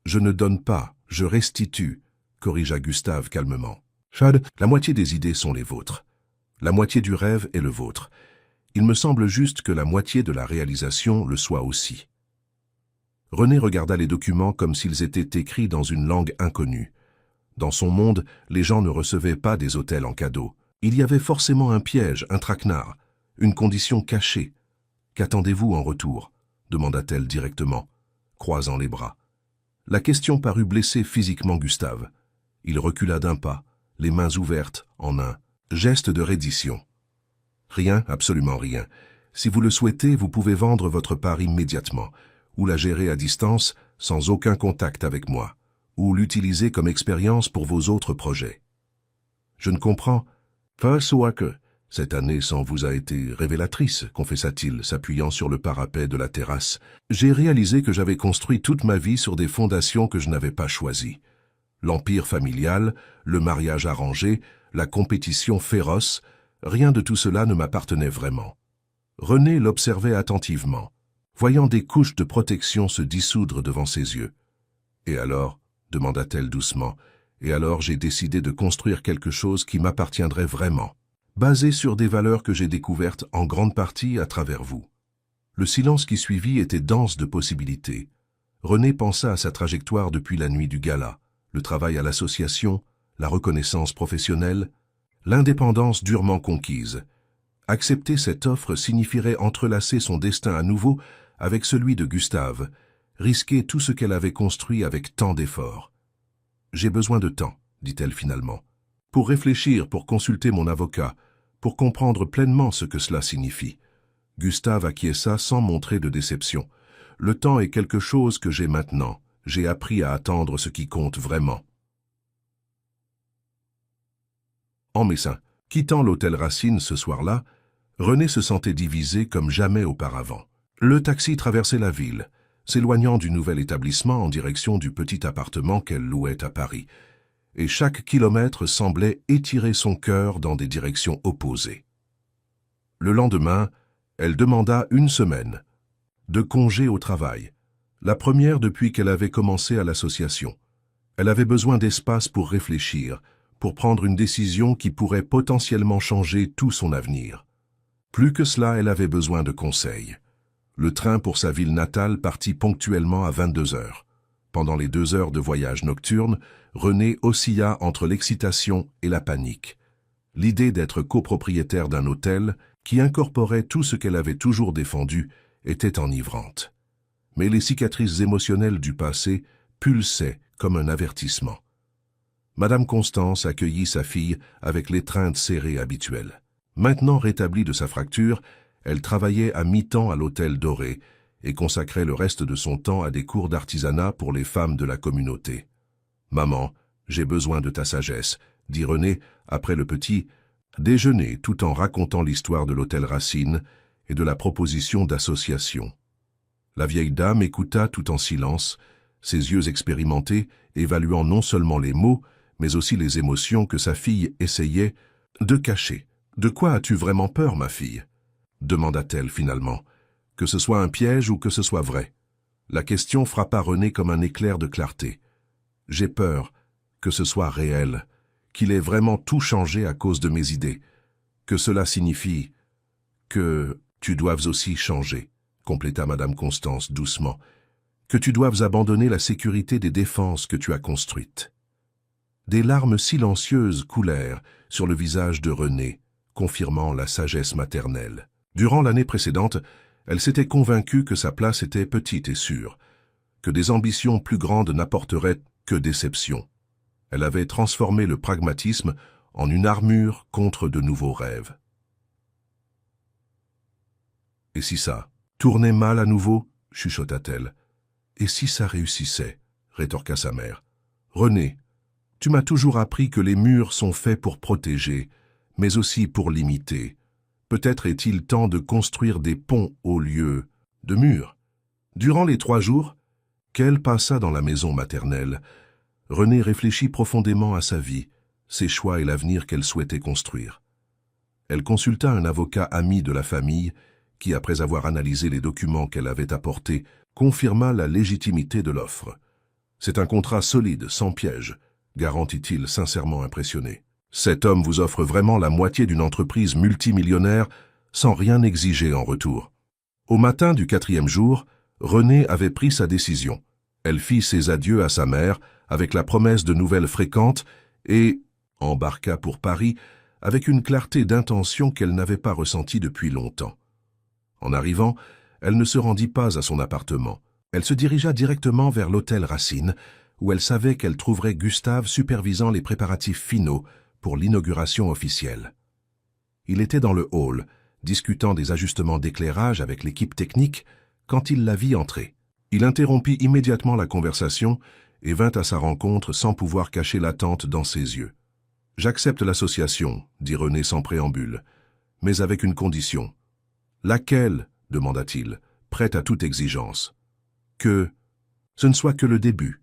Je ne donne pas, je restitue, » corrigea Gustave calmement. « Chad, la moitié des idées sont les vôtres. La moitié du rêve est le vôtre. Il me semble juste que la moitié de la réalisation le soit aussi. » René regarda les documents comme s'ils étaient écrits dans une langue inconnue. Dans son monde, les gens ne recevaient pas des hôtels en cadeau. Il y avait forcément un piège, un traquenard, une condition cachée. « Qu'attendez-vous en retour » demanda-t-elle directement, croisant les bras. La question parut blesser physiquement Gustave. Il recula d'un pas, les mains ouvertes, en un geste de reddition. « Rien, absolument rien. Si vous le souhaitez, vous pouvez vendre votre part immédiatement, ou la gérer à distance, sans aucun contact avec moi, ou l'utiliser comme expérience pour vos autres projets. » « Je ne comprends pas soit que cette année sans vous a été révélatrice, confessa-t-il, s'appuyant sur le parapet de la terrasse. J'ai réalisé que j'avais construit toute ma vie sur des fondations que je n'avais pas choisies. L'empire familial, le mariage arrangé, la compétition féroce, rien de tout cela ne m'appartenait vraiment. René l'observait attentivement, voyant des couches de protection se dissoudre devant ses yeux. « Et alors » demanda-t-elle doucement, « et alors j'ai décidé de construire quelque chose qui m'appartiendrait vraiment, basé sur des valeurs que j'ai découvertes en grande partie à travers vous. » Le silence qui suivit était dense de possibilités. René pensa à sa trajectoire depuis la nuit du gala, le travail à l'association, la reconnaissance professionnelle, l'indépendance durement conquise. Accepter cette offre signifierait entrelacer son destin à nouveau avec celui de Gustave, risquer tout ce qu'elle avait construit avec tant d'efforts. « J'ai besoin de temps, » dit-elle finalement, « pour réfléchir, pour consulter mon avocat, pour comprendre pleinement ce que cela signifie. » Gustave acquiesça sans montrer de déception. « Le temps est quelque chose que j'ai maintenant. J'ai appris à attendre ce qui compte vraiment. » En Messin, quittant l'hôtel Racine ce soir-là, René se sentait divisé comme jamais auparavant. Le taxi traversait la ville, s'éloignant du nouvel établissement en direction du petit appartement qu'elle louait à Paris, et chaque kilomètre semblait étirer son cœur dans des directions opposées. Le lendemain, elle demanda 1 semaine de congé au travail, la première depuis qu'elle avait commencé à l'association. Elle avait besoin d'espace pour réfléchir, pour prendre une décision qui pourrait potentiellement changer tout son avenir. Plus que cela, elle avait besoin de conseils. Le train pour sa ville natale partit ponctuellement à 22 heures. Pendant les 2 heures de voyage nocturne, René oscilla entre l'excitation et la panique. L'idée d'être copropriétaire d'un hôtel, qui incorporait tout ce qu'elle avait toujours défendu, était enivrante. Mais les cicatrices émotionnelles du passé pulsaient comme un avertissement. Madame Constance accueillit sa fille avec l'étreinte serrée habituelle. Maintenant rétablie de sa fracture, elle travaillait à mi-temps à l'hôtel Doré et consacrait le reste de son temps à des cours d'artisanat pour les femmes de la communauté. « Maman, j'ai besoin de ta sagesse », dit René après le petit déjeuner tout en racontant l'histoire de l'hôtel Racine et de la proposition d'association. La vieille dame écouta tout en silence, ses yeux expérimentés, évaluant non seulement les mots, mais aussi les émotions que sa fille essayait de cacher. « De quoi as-tu vraiment peur, ma fille ?» demanda-t-elle finalement. « Que ce soit un piège ou que ce soit vrai ?» La question frappa René comme un éclair de clarté. « J'ai peur que ce soit réel, qu'il ait vraiment tout changé à cause de mes idées, que cela signifie que tu doives aussi changer, compléta Madame Constance doucement, que tu doives abandonner la sécurité des défenses que tu as construites. Des larmes silencieuses coulèrent sur le visage de Renée, confirmant la sagesse maternelle. Durant l'année précédente, elle s'était convaincue que sa place était petite et sûre, que des ambitions plus grandes n'apporteraient que déception. Elle avait transformé le pragmatisme en une armure contre de nouveaux rêves. « Et si ça tournait mal à nouveau ?» chuchota-t-elle. « Et si ça réussissait ?» rétorqua sa mère. « Renée, tu m'as toujours appris que les murs sont faits pour protéger, mais aussi pour limiter. Peut-être est-il temps de construire des ponts au lieu de murs. » Durant les 3 jours qu'elle passa dans la maison maternelle, Renée réfléchit profondément à sa vie, ses choix et l'avenir qu'elle souhaitait construire. Elle consulta un avocat ami de la famille qui, après avoir analysé les documents qu'elle avait apportés, confirma la légitimité de l'offre. « C'est un contrat solide, sans piège », garantit-il sincèrement impressionné. « Cet homme vous offre vraiment la moitié d'une entreprise multimillionnaire sans rien exiger en retour. » Au matin du 4e jour, Renée avait pris sa décision. Elle fit ses adieux à sa mère avec la promesse de nouvelles fréquentes et embarqua pour Paris avec une clarté d'intention qu'elle n'avait pas ressentie depuis longtemps. En arrivant, elle ne se rendit pas à son appartement. Elle se dirigea directement vers l'hôtel Racine, où elle savait qu'elle trouverait Gustave supervisant les préparatifs finaux pour l'inauguration officielle. Il était dans le hall, discutant des ajustements d'éclairage avec l'équipe technique, quand il la vit entrer. Il interrompit immédiatement la conversation et vint à sa rencontre sans pouvoir cacher l'attente dans ses yeux. « J'accepte l'association, » dit Renée sans préambule, « mais avec une condition. »« Laquelle ?» demanda-t-il, prêt à toute exigence. « Que ce ne soit que le début.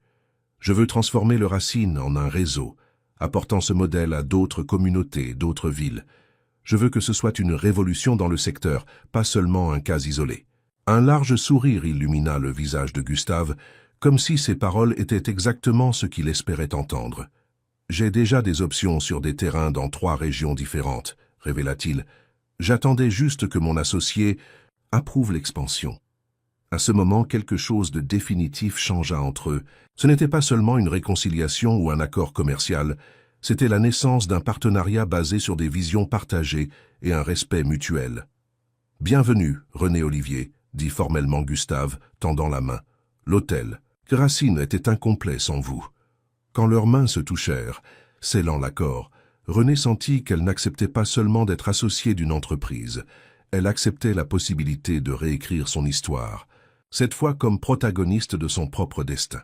Je veux transformer le Racine en un réseau, apportant ce modèle à d'autres communautés, d'autres villes. Je veux que ce soit une révolution dans le secteur, pas seulement un cas isolé. » Un large sourire illumina le visage de Gustave, comme si ses paroles étaient exactement ce qu'il espérait entendre. « J'ai déjà des options sur des terrains dans 3 régions différentes, » révéla-t-il. « J'attendais juste que mon associé approuve l'expansion. » À ce moment, quelque chose de définitif changea entre eux. Ce n'était pas seulement une réconciliation ou un accord commercial, c'était la naissance d'un partenariat basé sur des visions partagées et un respect mutuel. « Bienvenue, Renée Olivier », dit formellement Gustave, tendant la main. « L'hôtel. Racine était incomplet sans vous. » Quand leurs mains se touchèrent, scellant l'accord, Renée sentit qu'elle n'acceptait pas seulement d'être associée d'une entreprise, elle acceptait la possibilité de réécrire son histoire, cette fois comme protagoniste de son propre destin.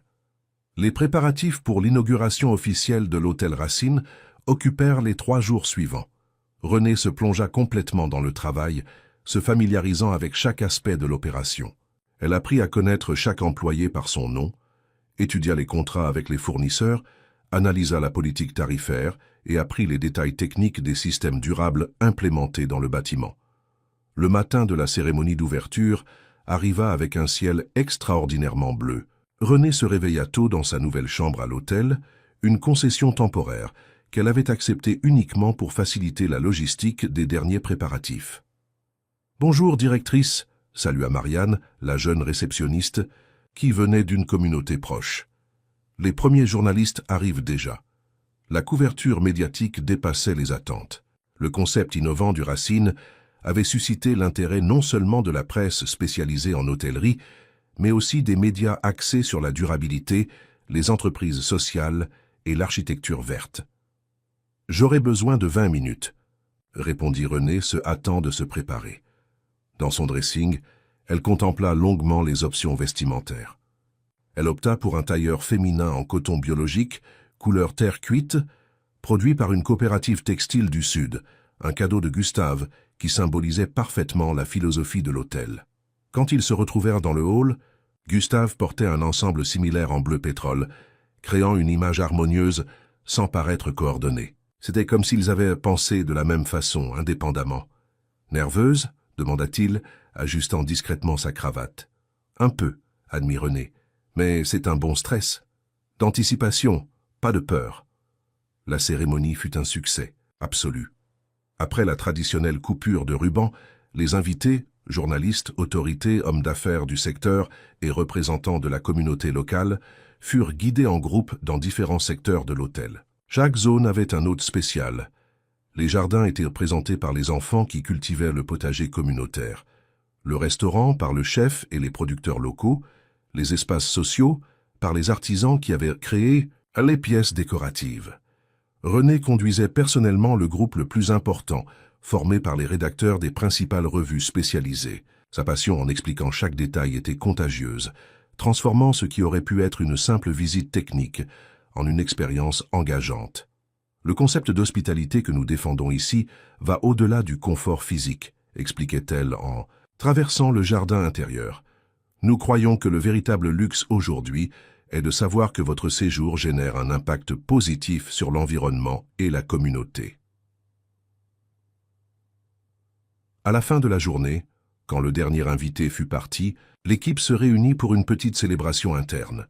Les préparatifs pour l'inauguration officielle de l'hôtel Racine occupèrent les 3 jours suivants. Renée se plongea complètement dans le travail, se familiarisant avec chaque aspect de l'opération. Elle apprit à connaître chaque employé par son nom, étudia les contrats avec les fournisseurs, analysa la politique tarifaire et apprit les détails techniques des systèmes durables implémentés dans le bâtiment. Le matin de la cérémonie d'ouverture arriva avec un ciel extraordinairement bleu. Renée se réveilla tôt dans sa nouvelle chambre à l'hôtel, une concession temporaire qu'elle avait acceptée uniquement pour faciliter la logistique des derniers préparatifs. « Bonjour, directrice », salua Marianne, la jeune réceptionniste, qui venait d'une communauté proche. Les premiers journalistes arrivent déjà. La couverture médiatique dépassait les attentes. Le concept innovant du Racine avait suscité l'intérêt non seulement de la presse spécialisée en hôtellerie, mais aussi des médias axés sur la durabilité, les entreprises sociales et l'architecture verte. « J'aurai besoin de 20 minutes, » répondit Renée, se hâtant de se préparer. Dans son dressing, elle contempla longuement les options vestimentaires. Elle opta pour un tailleur féminin en coton biologique, couleur terre cuite, produit par une coopérative textile du Sud, un cadeau de Gustave qui symbolisait parfaitement la philosophie de l'hôtel. Quand ils se retrouvèrent dans le hall, Gustave portait un ensemble similaire en bleu pétrole, créant une image harmonieuse sans paraître coordonnée. C'était comme s'ils avaient pensé de la même façon, indépendamment. « Nerveuse ?» demanda-t-il, ajustant discrètement sa cravate. « Un peu », admit Renée, « mais c'est un bon stress. D'anticipation, pas de peur. » La cérémonie fut un succès absolu. Après la traditionnelle coupure de ruban, les invités, journalistes, autorités, hommes d'affaires du secteur et représentants de la communauté locale, furent guidés en groupe dans différents secteurs de l'hôtel. Chaque zone avait un hôte spécial. Les jardins étaient présentés par les enfants qui cultivaient le potager communautaire. Le restaurant par le chef et les producteurs locaux, les espaces sociaux par les artisans qui avaient créé les pièces décoratives. René conduisait personnellement le groupe le plus important, formé par les rédacteurs des principales revues spécialisées. Sa passion en expliquant chaque détail était contagieuse, transformant ce qui aurait pu être une simple visite technique en une expérience engageante. Le concept d'hospitalité que nous défendons ici va au-delà du confort physique, expliquait-elle en traversant le jardin intérieur. Nous croyons que le véritable luxe aujourd'hui est de savoir que votre séjour génère un impact positif sur l'environnement et la communauté. À la fin de la journée, quand le dernier invité fut parti, l'équipe se réunit pour une petite célébration interne.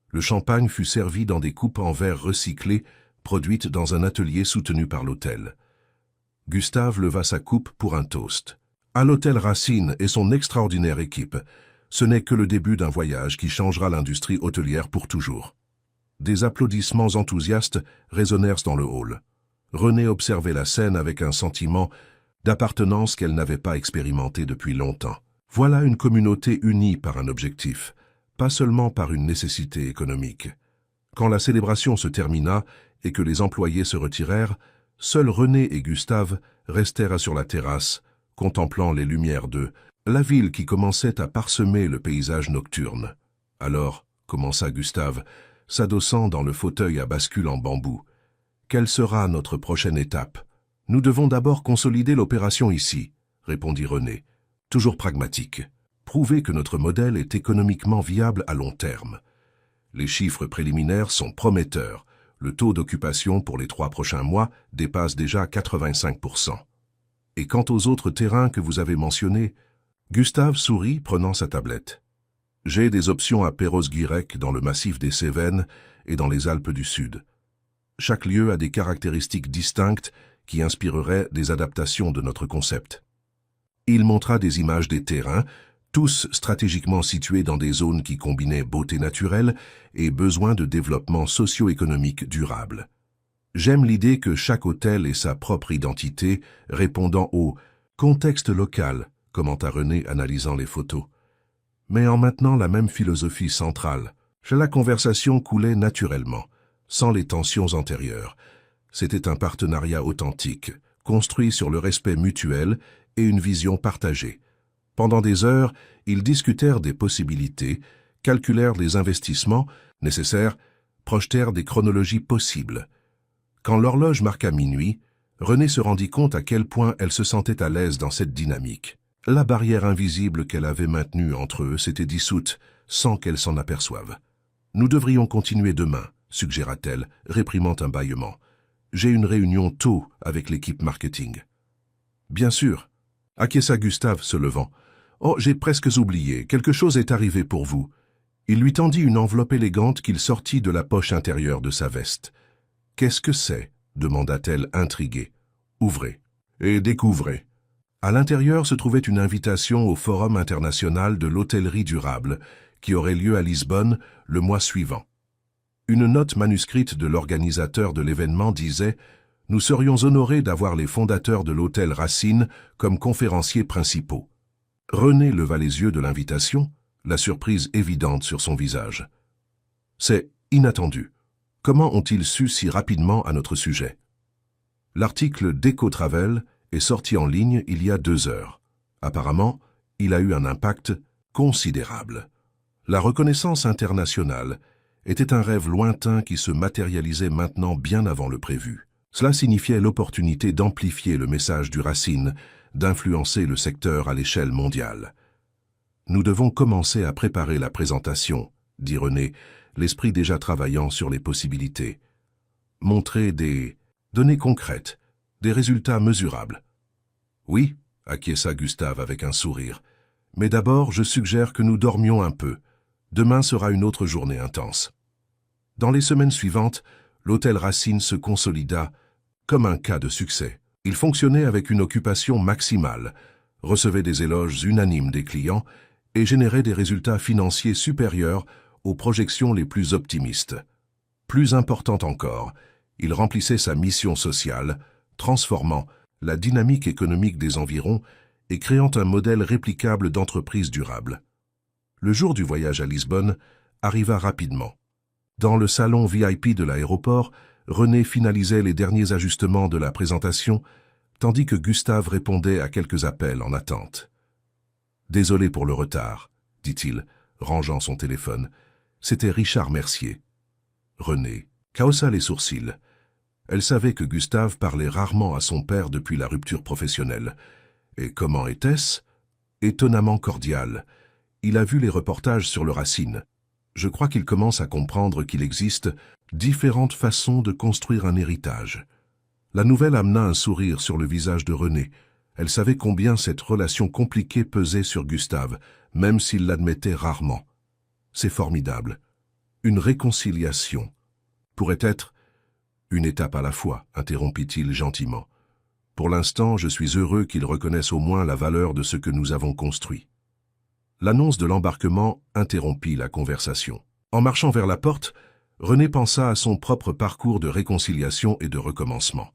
Le champagne fut servi dans des coupes en verre recyclées, produites dans un atelier soutenu par l'hôtel. Gustave leva sa coupe pour un toast. À l'hôtel Racine et son extraordinaire équipe, ce n'est que le début d'un voyage qui changera l'industrie hôtelière pour toujours. Des applaudissements enthousiastes résonnèrent dans le hall. Renée observait la scène avec un sentiment d'appartenance qu'elle n'avait pas expérimenté depuis longtemps. Voilà une communauté unie par un objectif, pas seulement par une nécessité économique. Quand la célébration se termina et que les employés se retirèrent, seuls René et Gustave restèrent sur la terrasse, contemplant les lumières de la ville qui commençait à parsemer le paysage nocturne. Alors, commença Gustave, s'adossant dans le fauteuil à bascule en bambou. Quelle sera notre prochaine étape? Nous devons d'abord consolider l'opération ici, répondit René, toujours pragmatique. Prouver que notre modèle est économiquement viable à long terme. Les chiffres préliminaires sont prometteurs. Le taux d'occupation pour les 3 prochains mois dépasse déjà 85%. Et quant aux autres terrains que vous avez mentionnés, Gustave sourit, prenant sa tablette. J'ai des options à Perros-Guirec dans le massif des Cévennes et dans les Alpes du Sud. Chaque lieu a des caractéristiques distinctes qui inspireraient des adaptations de notre concept. Il montra des images des terrains, tous stratégiquement situés dans des zones qui combinaient beauté naturelle et besoin de développement socio-économique durable. J'aime l'idée que chaque hôtel ait sa propre identité, répondant au contexte local, commenta René analysant les photos. Mais en maintenant la même philosophie centrale, la conversation coulait naturellement, sans les tensions antérieures. C'était un partenariat authentique, construit sur le respect mutuel et une vision partagée. Pendant des heures, ils discutèrent des possibilités, calculèrent les investissements nécessaires, projetèrent des chronologies possibles. Quand l'horloge marqua minuit, René se rendit compte à quel point elle se sentait à l'aise dans cette dynamique. La barrière invisible qu'elle avait maintenue entre eux s'était dissoute sans qu'elle s'en aperçoive. « Nous devrions continuer demain », suggéra-t-elle, réprimant un bâillement. « J'ai une réunion tôt avec l'équipe marketing. »« Bien sûr », acquiesça Gustave se levant. « Oh, j'ai presque oublié, quelque chose est arrivé pour vous. » Il lui tendit une enveloppe élégante qu'il sortit de la poche intérieure de sa veste. « Qu'est-ce que c'est » demanda-t-elle intriguée. « Ouvrez. » Et découvrez. À l'intérieur se trouvait une invitation au Forum international de l'hôtellerie durable, qui aurait lieu à Lisbonne le mois suivant. Une note manuscrite de l'organisateur de l'événement disait « Nous serions honorés d'avoir les fondateurs de l'hôtel Racine comme conférenciers principaux. » René leva les yeux de l'invitation, la surprise évidente sur son visage. « C'est inattendu. Comment ont-ils su si rapidement à notre sujet ?» L'article d'Eco-Travel est sorti en ligne il y a 2 heures. Apparemment, il a eu un impact considérable. La reconnaissance internationale était un rêve lointain qui se matérialisait maintenant bien avant le prévu. Cela signifiait l'opportunité d'amplifier le message du Racine, d'influencer le secteur à l'échelle mondiale. « Nous devons commencer à préparer la présentation », dit René, l'esprit déjà travaillant sur les possibilités. « Montrer des données concrètes, des résultats mesurables. » « Oui, » acquiesça Gustave avec un sourire. « Mais d'abord, je suggère que nous dormions un peu. Demain sera une autre journée intense. » Dans les semaines suivantes, l'hôtel Racine se consolida comme un cas de succès. Il fonctionnait avec une occupation maximale, recevait des éloges unanimes des clients et générait des résultats financiers supérieurs aux projections les plus optimistes. Plus important encore, il remplissait sa mission sociale, transformant la dynamique économique des environs et créant un modèle réplicable d'entreprise durable. Le jour du voyage à Lisbonne arriva rapidement. Dans le salon VIP de l'aéroport, René finalisait les derniers ajustements de la présentation, tandis que Gustave répondait à quelques appels en attente. « Désolé pour le retard », dit-il, rangeant son téléphone. C'était Richard Mercier. René haussa les sourcils. Elle savait que Gustave parlait rarement à son père depuis la rupture professionnelle. Et comment était-ce? Étonnamment cordial. Il a vu les reportages sur le Racine. Je crois qu'il commence à comprendre qu'il existe différentes façons de construire un héritage. La nouvelle amena un sourire sur le visage de René. Elle savait combien cette relation compliquée pesait sur Gustave, même s'il l'admettait rarement. C'est formidable. Une réconciliation pourrait être une étape à la fois, interrompit-il gentiment. Pour l'instant, je suis heureux qu'il reconnaisse au moins la valeur de ce que nous avons construit. L'annonce de l'embarquement interrompit la conversation. En marchant vers la porte, René pensa à son propre parcours de réconciliation et de recommencement.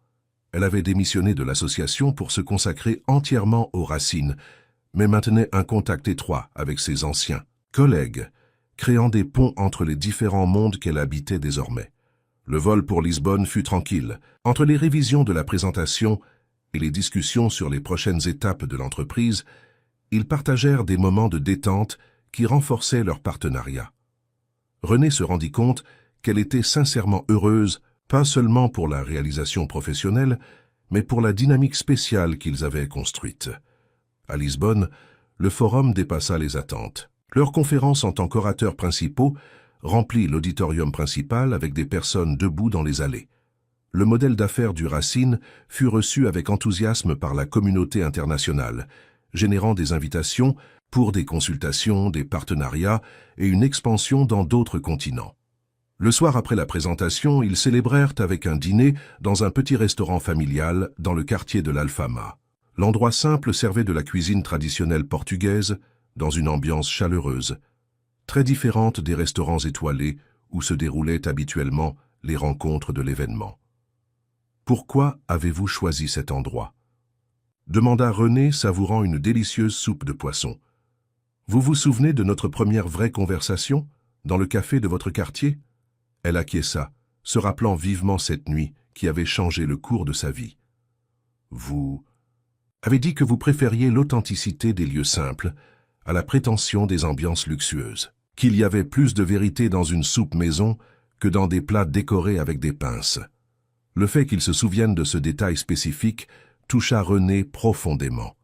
Elle avait démissionné de l'association pour se consacrer entièrement aux Racines, mais maintenait un contact étroit avec ses anciens collègues, créant des ponts entre les différents mondes qu'elle habitait désormais. Le vol pour Lisbonne fut tranquille. Entre les révisions de la présentation et les discussions sur les prochaines étapes de l'entreprise, ils partagèrent des moments de détente qui renforçaient leur partenariat. René se rendit compte qu'elle était sincèrement heureuse, pas seulement pour la réalisation professionnelle, mais pour la dynamique spéciale qu'ils avaient construite. À Lisbonne, le forum dépassa les attentes. Leurs conférences en tant qu'orateurs principaux remplit l'auditorium principal avec des personnes debout dans les allées. Le modèle d'affaires du Racine fut reçu avec enthousiasme par la communauté internationale, générant des invitations pour des consultations, des partenariats et une expansion dans d'autres continents. Le soir après la présentation, ils célébrèrent avec un dîner dans un petit restaurant familial dans le quartier de l'Alfama. L'endroit simple servait de la cuisine traditionnelle portugaise dans une ambiance chaleureuse, très différente des restaurants étoilés où se déroulaient habituellement les rencontres de l'événement. « Pourquoi avez-vous choisi cet endroit ?» demanda René, savourant une délicieuse soupe de poisson. « Vous vous souvenez de notre première vraie conversation, dans le café de votre quartier ?» Elle acquiesça, se rappelant vivement cette nuit qui avait changé le cours de sa vie. « Vous avez dit que vous préfériez l'authenticité des lieux simples à la prétention des ambiances luxueuses, qu'il y avait plus de vérité dans une soupe maison que dans des plats décorés avec des pinces. » Le fait qu'il se souvienne de ce détail spécifique toucha René profondément.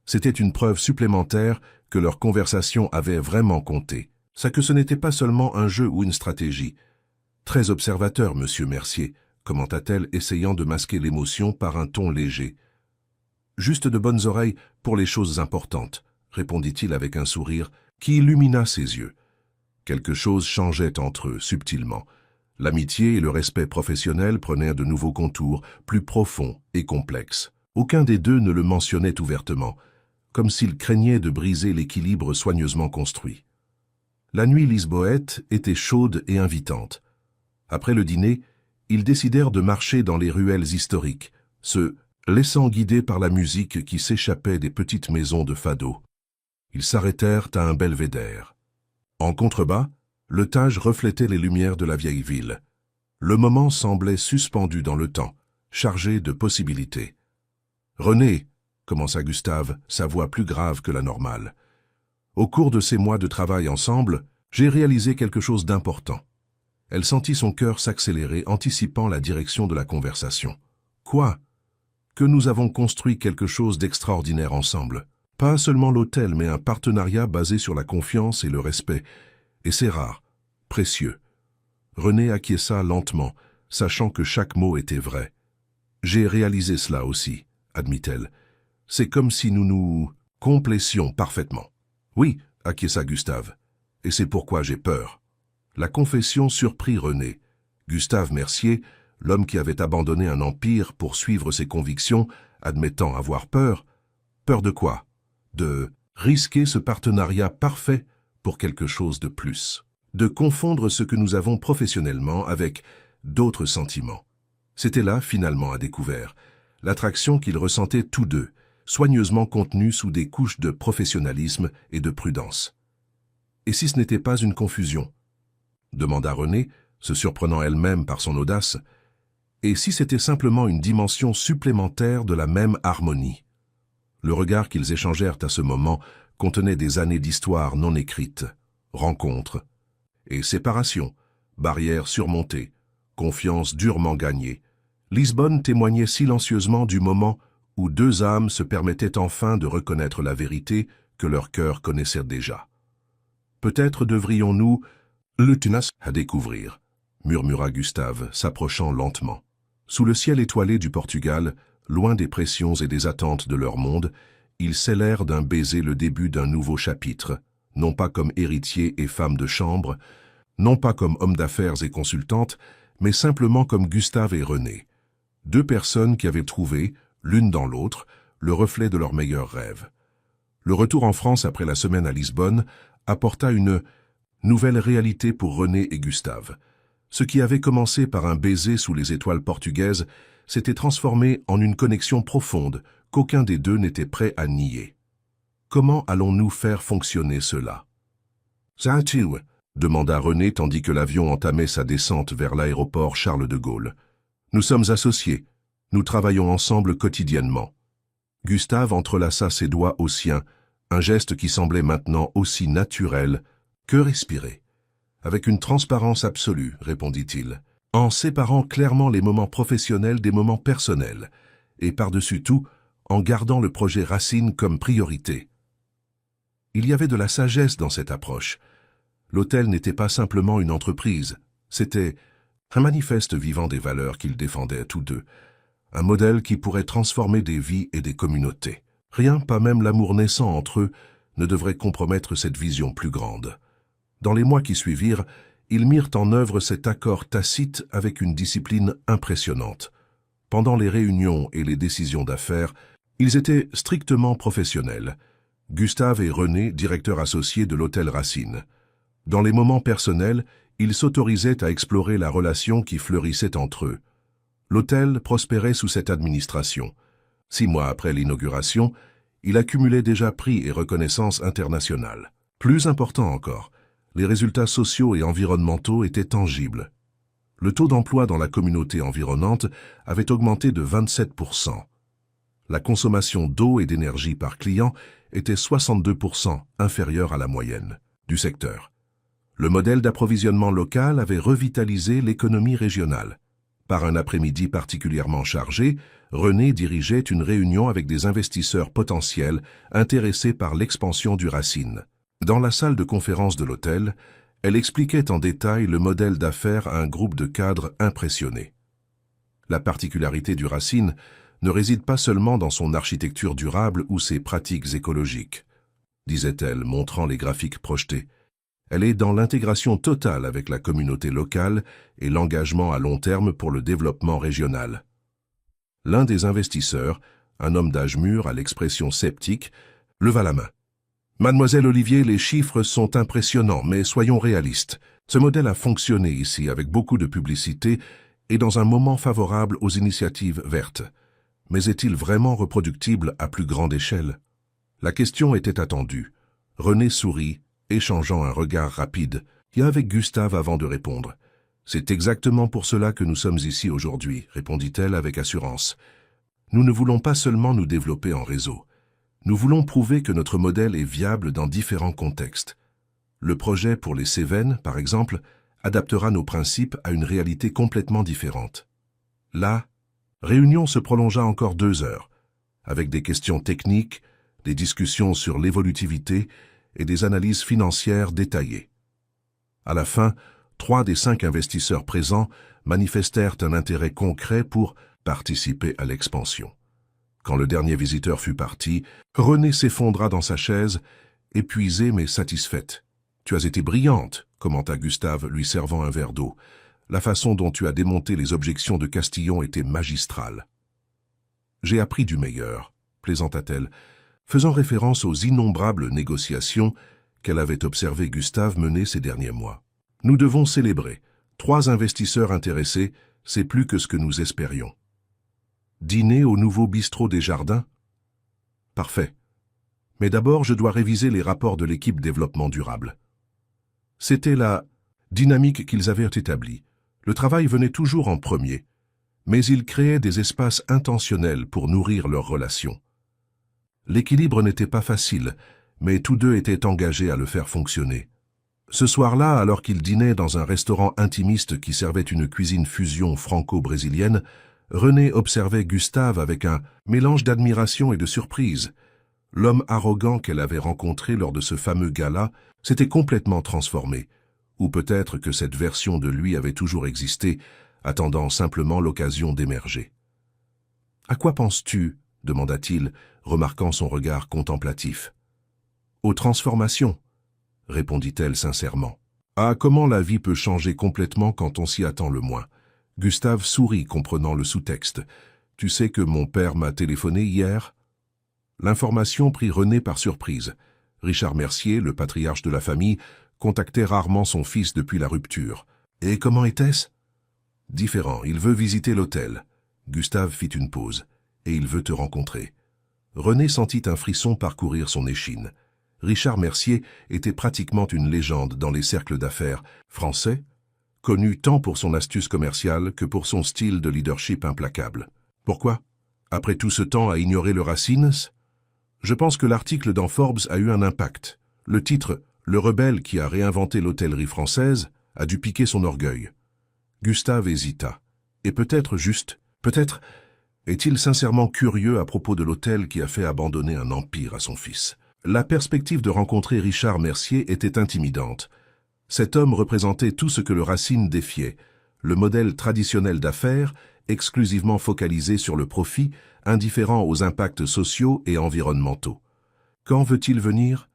C'était une preuve supplémentaire que leur conversation avait vraiment compté. Ça que ce n'était pas seulement un jeu ou une stratégie. Très observateur, monsieur Mercier, commenta-t-elle, essayant de masquer l'émotion par un ton léger. Juste de bonnes oreilles pour les choses importantes, répondit-il avec un sourire qui illumina ses yeux. Quelque chose changeait entre eux, subtilement. L'amitié et le respect professionnel prenaient de nouveaux contours, plus profonds et complexes. Aucun des deux ne le mentionnait ouvertement, comme s'il craignait de briser l'équilibre soigneusement construit. La nuit lisboète était chaude et invitante. Après le dîner, ils décidèrent de marcher dans les ruelles historiques, se laissant guider par la musique qui s'échappait des petites maisons de fado. Ils s'arrêtèrent à un belvédère. En contrebas, le Tage reflétait les lumières de la vieille ville. Le moment semblait suspendu dans le temps, chargé de possibilités. « René », commença Gustave, sa voix plus grave que la normale. « Au cours de ces mois de travail ensemble, j'ai réalisé quelque chose d'important. » Elle sentit son cœur s'accélérer, anticipant la direction de la conversation. « Quoi ? Que nous avons construit quelque chose d'extraordinaire ensemble. Pas seulement l'hôtel, mais un partenariat basé sur la confiance et le respect. Et c'est rare, précieux. » René acquiesça lentement, sachant que chaque mot était vrai. « J'ai réalisé cela aussi, » admit-elle. « C'est comme si nous nous complétions parfaitement. »« Oui, » acquiesça Gustave. « Et c'est pourquoi j'ai peur. » La confession surprit René. Gustave Mercier, l'homme qui avait abandonné un empire pour suivre ses convictions, admettant avoir peur. Peur de quoi? De risquer ce partenariat parfait pour quelque chose de plus. De confondre ce que nous avons professionnellement avec d'autres sentiments. C'était là, finalement, à découvert, l'attraction qu'ils ressentaient tous deux, soigneusement contenue sous des couches de professionnalisme et de prudence. Et si ce n'était pas une confusion? Demanda Renée, se surprenant elle-même par son audace. Et si c'était simplement une dimension supplémentaire de la même harmonie? Le regard qu'ils échangèrent à ce moment contenait des années d'histoire non écrites, rencontres et séparations, barrières surmontées, confiance durement gagnée. Lisbonne témoignait silencieusement du moment où deux âmes se permettaient enfin de reconnaître la vérité que leur cœur connaissait déjà. Peut-être devrions-nous le tenace à découvrir, murmura Gustave, s'approchant lentement. Sous le ciel étoilé du Portugal, loin des pressions et des attentes de leur monde, ils scellèrent d'un baiser le début d'un nouveau chapitre, non pas comme héritiers et femmes de chambre, non pas comme hommes d'affaires et consultantes, mais simplement comme Gustave et Renée, deux personnes qui avaient trouvé, l'une dans l'autre, le reflet de leurs meilleurs rêves. Le retour en France après la semaine à Lisbonne apporta une nouvelle réalité pour Renée et Gustave. Ce qui avait commencé par un baiser sous les étoiles portugaises s'était transformé en une connexion profonde qu'aucun des deux n'était prêt à nier. Comment allons-nous faire fonctionner cela? Ça-tu? Demanda Renée tandis que l'avion entamait sa descente vers l'aéroport Charles de Gaulle. Nous sommes associés. Nous travaillons ensemble quotidiennement. Gustave entrelaça ses doigts aux siens, un geste qui semblait maintenant aussi naturel que respirer. Avec une transparence absolue, répondit-il, en séparant clairement les moments professionnels des moments personnels, et par-dessus tout, en gardant le projet Racine comme priorité. Il y avait de la sagesse dans cette approche. L'hôtel n'était pas simplement une entreprise, c'était un manifeste vivant des valeurs qu'ils défendaient tous deux, un modèle qui pourrait transformer des vies et des communautés. Rien, pas même l'amour naissant entre eux, ne devrait compromettre cette vision plus grande. Dans les mois qui suivirent, ils mirent en œuvre cet accord tacite avec une discipline impressionnante. Pendant les réunions et les décisions d'affaires, ils étaient strictement professionnels. Gustave et Renée, directeurs associés de l'hôtel Racine. Dans les moments personnels, ils s'autorisaient à explorer la relation qui fleurissait entre eux. L'hôtel prospérait sous cette administration. 6 mois après l'inauguration, il accumulait déjà prix et reconnaissance internationale. Plus important encore, les résultats sociaux et environnementaux étaient tangibles. Le taux d'emploi dans la communauté environnante avait augmenté de 27%. La consommation d'eau et d'énergie par client était 62% inférieure à la moyenne du secteur. Le modèle d'approvisionnement local avait revitalisé l'économie régionale. Par un après-midi particulièrement chargé, Renée dirigeait une réunion avec des investisseurs potentiels intéressés par l'expansion du Racine. Dans la salle de conférence de l'hôtel, elle expliquait en détail le modèle d'affaires à un groupe de cadres impressionnés. La particularité du Racine ne réside pas seulement dans son architecture durable ou ses pratiques écologiques, disait-elle, montrant les graphiques projetés. Elle est dans l'intégration totale avec la communauté locale et l'engagement à long terme pour le développement régional. L'un des investisseurs, un homme d'âge mûr à l'expression sceptique, leva la main. « Mademoiselle Olivier, les chiffres sont impressionnants, mais soyons réalistes. Ce modèle a fonctionné ici avec beaucoup de publicité et dans un moment favorable aux initiatives vertes. Mais est-il vraiment reproductible à plus grande échelle ?» La question était attendue. Renée sourit, échangeant un regard rapide, et avec Gustave avant de répondre. « C'est exactement pour cela que nous sommes ici aujourd'hui, » répondit-elle avec assurance. « Nous ne voulons pas seulement nous développer en réseau. Nous voulons prouver que notre modèle est viable dans différents contextes. Le projet pour les Cévennes, par exemple, adaptera nos principes à une réalité complètement différente. » La réunion se prolongea encore 2 heures, avec des questions techniques, des discussions sur l'évolutivité et des analyses financières détaillées. À la fin, 3 des 5 investisseurs présents manifestèrent un intérêt concret pour participer à l'expansion. Quand le dernier visiteur fut parti, Renée s'effondra dans sa chaise, épuisée mais satisfaite. « Tu as été brillante », commenta Gustave, lui servant un verre d'eau. « La façon dont tu as démonté les objections de Castillon était magistrale. J'ai appris du meilleur, plaisanta-t-elle, faisant référence aux innombrables négociations qu'elle avait observé Gustave mener ces derniers mois. Nous devons célébrer. 3 investisseurs intéressés, c'est plus que ce que nous espérions. Dîner au nouveau bistrot des Jardins? Parfait. Mais d'abord, je dois réviser les rapports de l'équipe développement durable. C'était la dynamique qu'ils avaient établie. Le travail venait toujours en premier, mais ils créaient des espaces intentionnels pour nourrir leurs relations. L'équilibre n'était pas facile, mais tous deux étaient engagés à le faire fonctionner. Ce soir-là, alors qu'ils dînaient dans un restaurant intimiste qui servait une cuisine fusion franco-brésilienne, René observait Gustave avec un mélange d'admiration et de surprise. L'homme arrogant qu'elle avait rencontré lors de ce fameux gala s'était complètement transformé, ou peut-être que cette version de lui avait toujours existé, attendant simplement l'occasion d'émerger. « À quoi penses-tu » demanda-t-il, remarquant son regard contemplatif. « Aux transformations » répondit-elle sincèrement. « Ah, comment la vie peut changer complètement quand on s'y attend le moins ?» Gustave sourit, comprenant le sous-texte. « Tu sais que mon père m'a téléphoné hier ?» L'information prit René par surprise. Richard Mercier, le patriarche de la famille, contactait rarement son fils depuis la rupture. « Et comment était-ce » ?« Différent, il veut visiter l'hôtel. » Gustave fit une pause. « Et il veut te rencontrer. » René sentit un frisson parcourir son échine. Richard Mercier était pratiquement une légende dans les cercles d'affaires français, connu tant pour son astuce commerciale que pour son style de leadership implacable. Pourquoi? Après tout ce temps à ignorer le Racines? Je pense que l'article dans Forbes a eu un impact. Le titre « Le rebelle qui a réinventé l'hôtellerie française » a dû piquer son orgueil. Gustave hésita. Et peut-être juste, peut-être est-il sincèrement curieux à propos de l'hôtel qui a fait abandonner un empire à son fils. La perspective de rencontrer Richard Mercier était intimidante. Cet homme représentait tout ce que le Racine défiait, le modèle traditionnel d'affaires, exclusivement focalisé sur le profit, indifférent aux impacts sociaux et environnementaux. Quand veut-il venir?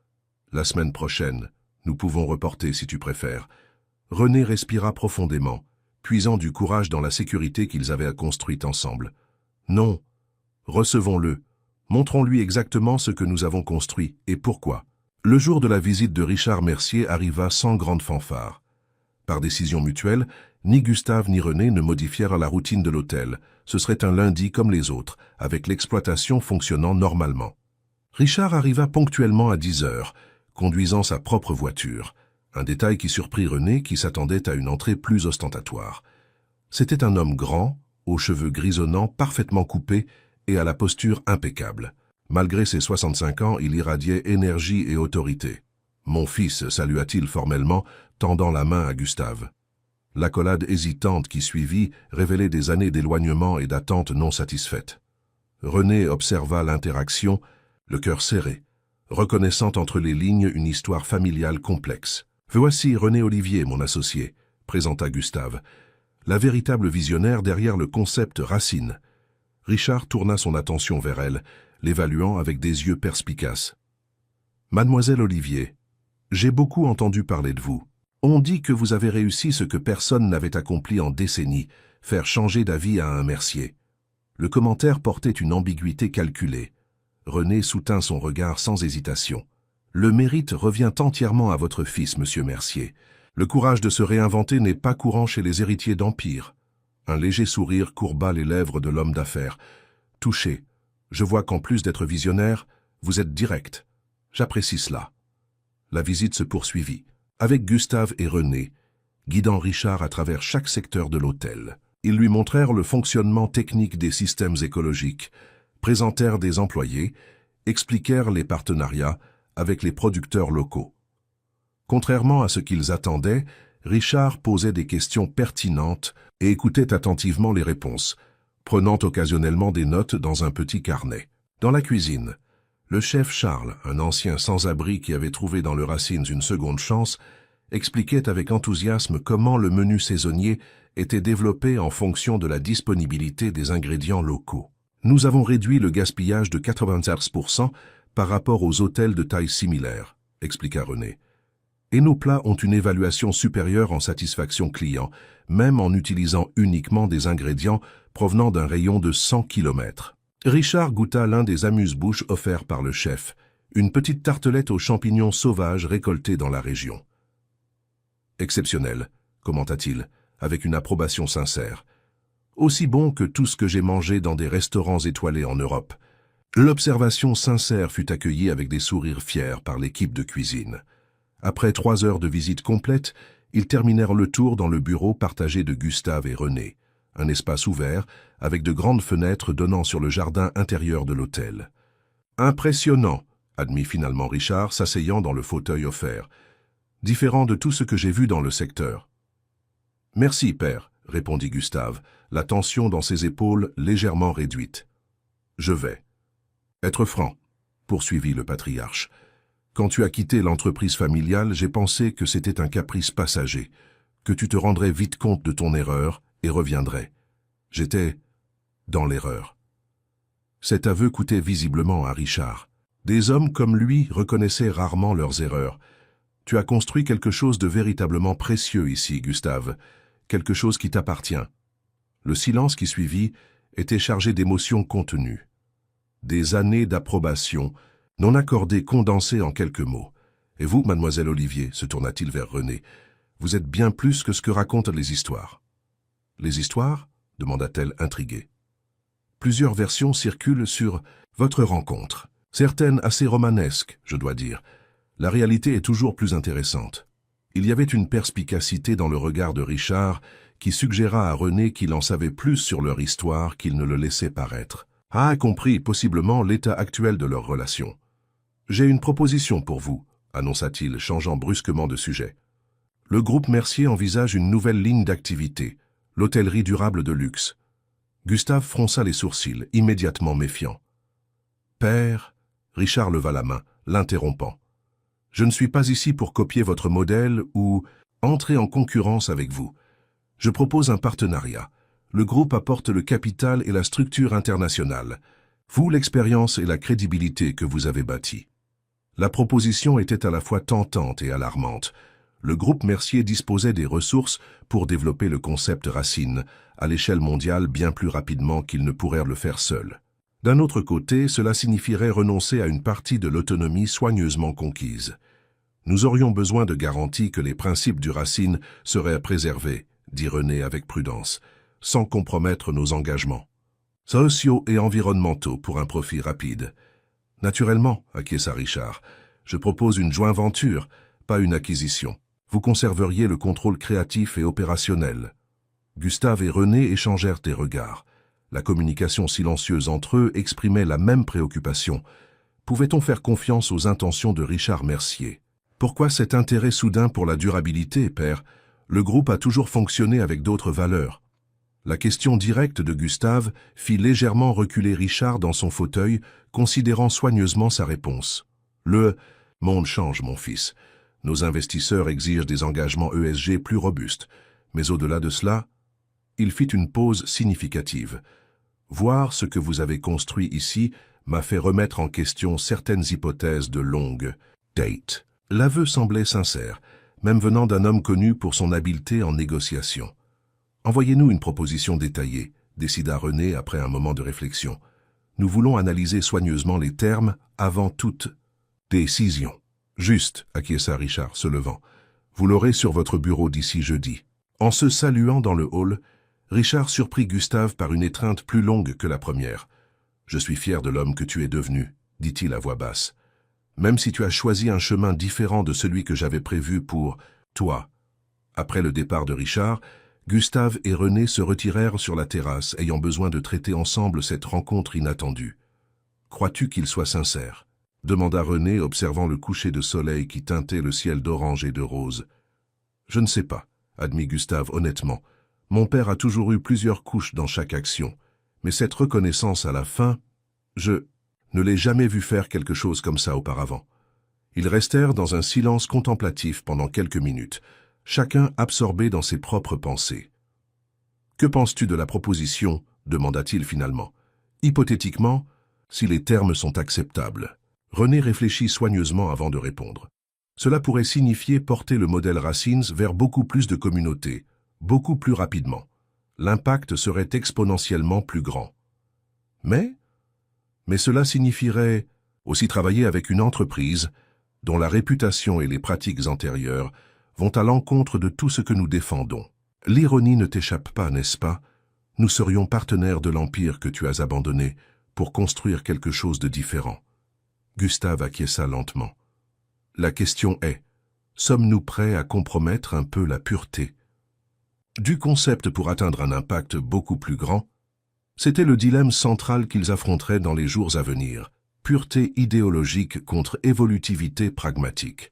La semaine prochaine. Nous pouvons reporter si tu préfères. René respira profondément, puisant du courage dans la sécurité qu'ils avaient construite ensemble. Non, recevons-le. Montrons-lui exactement ce que nous avons construit et pourquoi. Le jour de la visite de Richard Mercier arriva sans grande fanfare. Par décision mutuelle, ni Gustave ni René ne modifièrent la routine de l'hôtel. Ce serait un lundi comme les autres, avec l'exploitation fonctionnant normalement. Richard arriva ponctuellement à 10 heures, conduisant sa propre voiture, un détail qui surprit René qui s'attendait à une entrée plus ostentatoire. C'était un homme grand, aux cheveux grisonnants, parfaitement coupés et à la posture impeccable. Malgré ses 65 ans, il irradiait énergie et autorité. « Mon fils » salua-t-il formellement, tendant la main à Gustave. L'accolade hésitante qui suivit révélait des années d'éloignement et d'attente non satisfaites. René observa l'interaction, le cœur serré, reconnaissant entre les lignes une histoire familiale complexe. « Voici René Olivier, mon associé », présenta Gustave, la véritable visionnaire derrière le concept Racine. Richard tourna son attention vers elle, l'évaluant avec des yeux perspicaces. « Mademoiselle Olivier, j'ai beaucoup entendu parler de vous. On dit que vous avez réussi ce que personne n'avait accompli en décennies, faire changer d'avis à un Mercier. » Le commentaire portait une ambiguïté calculée. René soutint son regard sans hésitation. « Le mérite revient entièrement à votre fils, monsieur Mercier. Le courage de se réinventer n'est pas courant chez les héritiers d'empire. » Un léger sourire courba les lèvres de l'homme d'affaires. « Touché. Je vois qu'en plus d'être visionnaire, vous êtes direct. J'apprécie cela. » La visite se poursuivit, avec Gustave et René, guidant Richard à travers chaque secteur de l'hôtel. Ils lui montrèrent le fonctionnement technique des systèmes écologiques, présentèrent des employés, expliquèrent les partenariats avec les producteurs locaux. Contrairement à ce qu'ils attendaient, Richard posait des questions pertinentes et écoutait attentivement les réponses, prenant occasionnellement des notes dans un petit carnet. Dans la cuisine, le chef Charles, un ancien sans-abri qui avait trouvé dans le Racines une seconde chance, expliquait avec enthousiasme comment le menu saisonnier était développé en fonction de la disponibilité des ingrédients locaux. « Nous avons réduit le gaspillage de 96% par rapport aux hôtels de taille similaire », expliqua René. Et nos plats ont une évaluation supérieure en satisfaction client, même en utilisant uniquement des ingrédients provenant d'un rayon de 100 km. Richard goûta l'un des amuse-bouches offerts par le chef, une petite tartelette aux champignons sauvages récoltés dans la région. « Exceptionnel », commenta-t-il, avec une approbation sincère. « Aussi bon que tout ce que j'ai mangé dans des restaurants étoilés en Europe. » L'observation sincère fut accueillie avec des sourires fiers par l'équipe de cuisine. Après 3 heures de visite complète, ils terminèrent le tour dans le bureau partagé de Gustave et René, un espace ouvert avec de grandes fenêtres donnant sur le jardin intérieur de l'hôtel. « Impressionnant », admit finalement Richard, s'asseyant dans le fauteuil offert. « Différent de tout ce que j'ai vu dans le secteur. »« Merci, père », répondit Gustave, la tension dans ses épaules légèrement réduite. « Je vais. » « Être franc, » poursuivit le patriarche. « Quand tu as quitté l'entreprise familiale, j'ai pensé que c'était un caprice passager, que tu te rendrais vite compte de ton erreur et reviendrais. J'étais dans l'erreur. » Cet aveu coûtait visiblement à Richard. Des hommes comme lui reconnaissaient rarement leurs erreurs. « Tu as construit quelque chose de véritablement précieux ici, Gustave, quelque chose qui t'appartient. » Le silence qui suivit était chargé d'émotions contenues. Des années d'approbation, non accordées condensées en quelques mots. « Et vous, mademoiselle Olivier, se tourna-t-il vers René, vous êtes bien plus que ce que racontent les histoires. »« Les histoires » demanda-t-elle intriguée. « Plusieurs versions circulent sur votre rencontre. Certaines assez romanesques, je dois dire. La réalité est toujours plus intéressante. » Il y avait une perspicacité dans le regard de Richard qui suggéra à René qu'il en savait plus sur leur histoire qu'il ne le laissait paraître. A compris possiblement l'état actuel de leur relation. « J'ai une proposition pour vous, » annonça-t-il, changeant brusquement de sujet. « Le groupe Mercier envisage une nouvelle ligne d'activité, l'hôtellerie durable de luxe. » Gustave fronça les sourcils, immédiatement méfiant. « Père » Richard leva la main, l'interrompant. « Je ne suis pas ici pour copier votre modèle ou entrer en concurrence avec vous. Je propose un partenariat. Le groupe apporte le capital et la structure internationale. Vous, l'expérience et la crédibilité que vous avez bâtie. » La proposition était à la fois tentante et alarmante. Le groupe Mercier disposait des ressources pour développer le concept Racine à l'échelle mondiale bien plus rapidement qu'ils ne pourraient le faire seuls. D'un autre côté, cela signifierait renoncer à une partie de l'autonomie soigneusement conquise. Nous aurions besoin de garanties que les principes du Racine seraient préservés, dit René avec prudence, sans compromettre nos engagements sociaux et environnementaux pour un profit rapide. Naturellement, acquiesça Richard, je propose une joint-venture, pas une acquisition. Vous conserveriez le contrôle créatif et opérationnel. Gustave et René échangèrent des regards. La communication silencieuse entre eux exprimait la même préoccupation. Pouvait-on faire confiance aux intentions de Richard Mercier? Pourquoi cet intérêt soudain pour la durabilité, père? Le groupe a toujours fonctionné avec d'autres valeurs. La question directe de Gustave fit légèrement reculer Richard dans son fauteuil, considérant soigneusement sa réponse. Le monde change, mon fils. Nos investisseurs exigent des engagements ESG plus robustes. Mais au-delà de cela, il fit une pause significative. Voir ce que vous avez construit ici m'a fait remettre en question certaines hypothèses de longue date. L'aveu semblait sincère, même venant d'un homme connu pour son habileté en négociation. Envoyez-nous une proposition détaillée, décida René après un moment de réflexion. Nous voulons analyser soigneusement les termes avant toute décision. Juste, acquiesça Richard, se levant. Vous l'aurez sur votre bureau d'ici jeudi. En se saluant dans le hall, Richard surprit Gustave par une étreinte plus longue que la première. « Je suis fier de l'homme que tu es devenu, » dit-il à voix basse. « Même si tu as choisi un chemin différent de celui que j'avais prévu pour toi. » Après le départ de Richard, Gustave et René se retirèrent sur la terrasse, ayant besoin de traiter ensemble cette rencontre inattendue. « Crois-tu qu'il soit sincère ?» demanda René, observant le coucher de soleil qui teintait le ciel d'orange et de rose. « Je ne sais pas, » admit Gustave honnêtement. « Mon père a toujours eu plusieurs couches dans chaque action, mais cette reconnaissance à la fin, je ne l'ai jamais vu faire quelque chose comme ça auparavant. » Ils restèrent dans un silence contemplatif pendant quelques minutes, chacun absorbé dans ses propres pensées. « Que penses-tu de la proposition ?» demanda-t-il finalement. « Hypothétiquement, si les termes sont acceptables. » René réfléchit soigneusement avant de répondre. Cela pourrait signifier porter le modèle Racines vers beaucoup plus de communautés, beaucoup plus rapidement. L'impact serait exponentiellement plus grand. Mais cela signifierait aussi travailler avec une entreprise dont la réputation et les pratiques antérieures vont à l'encontre de tout ce que nous défendons. L'ironie ne t'échappe pas, n'est-ce pas? Nous serions partenaires de l'empire que tu as abandonné pour construire quelque chose de différent. Gustave acquiesça lentement. La question est, sommes-nous prêts à compromettre un peu la pureté du concept pour atteindre un impact beaucoup plus grand? C'était le dilemme central qu'ils affronteraient dans les jours à venir. Pureté idéologique contre évolutivité pragmatique.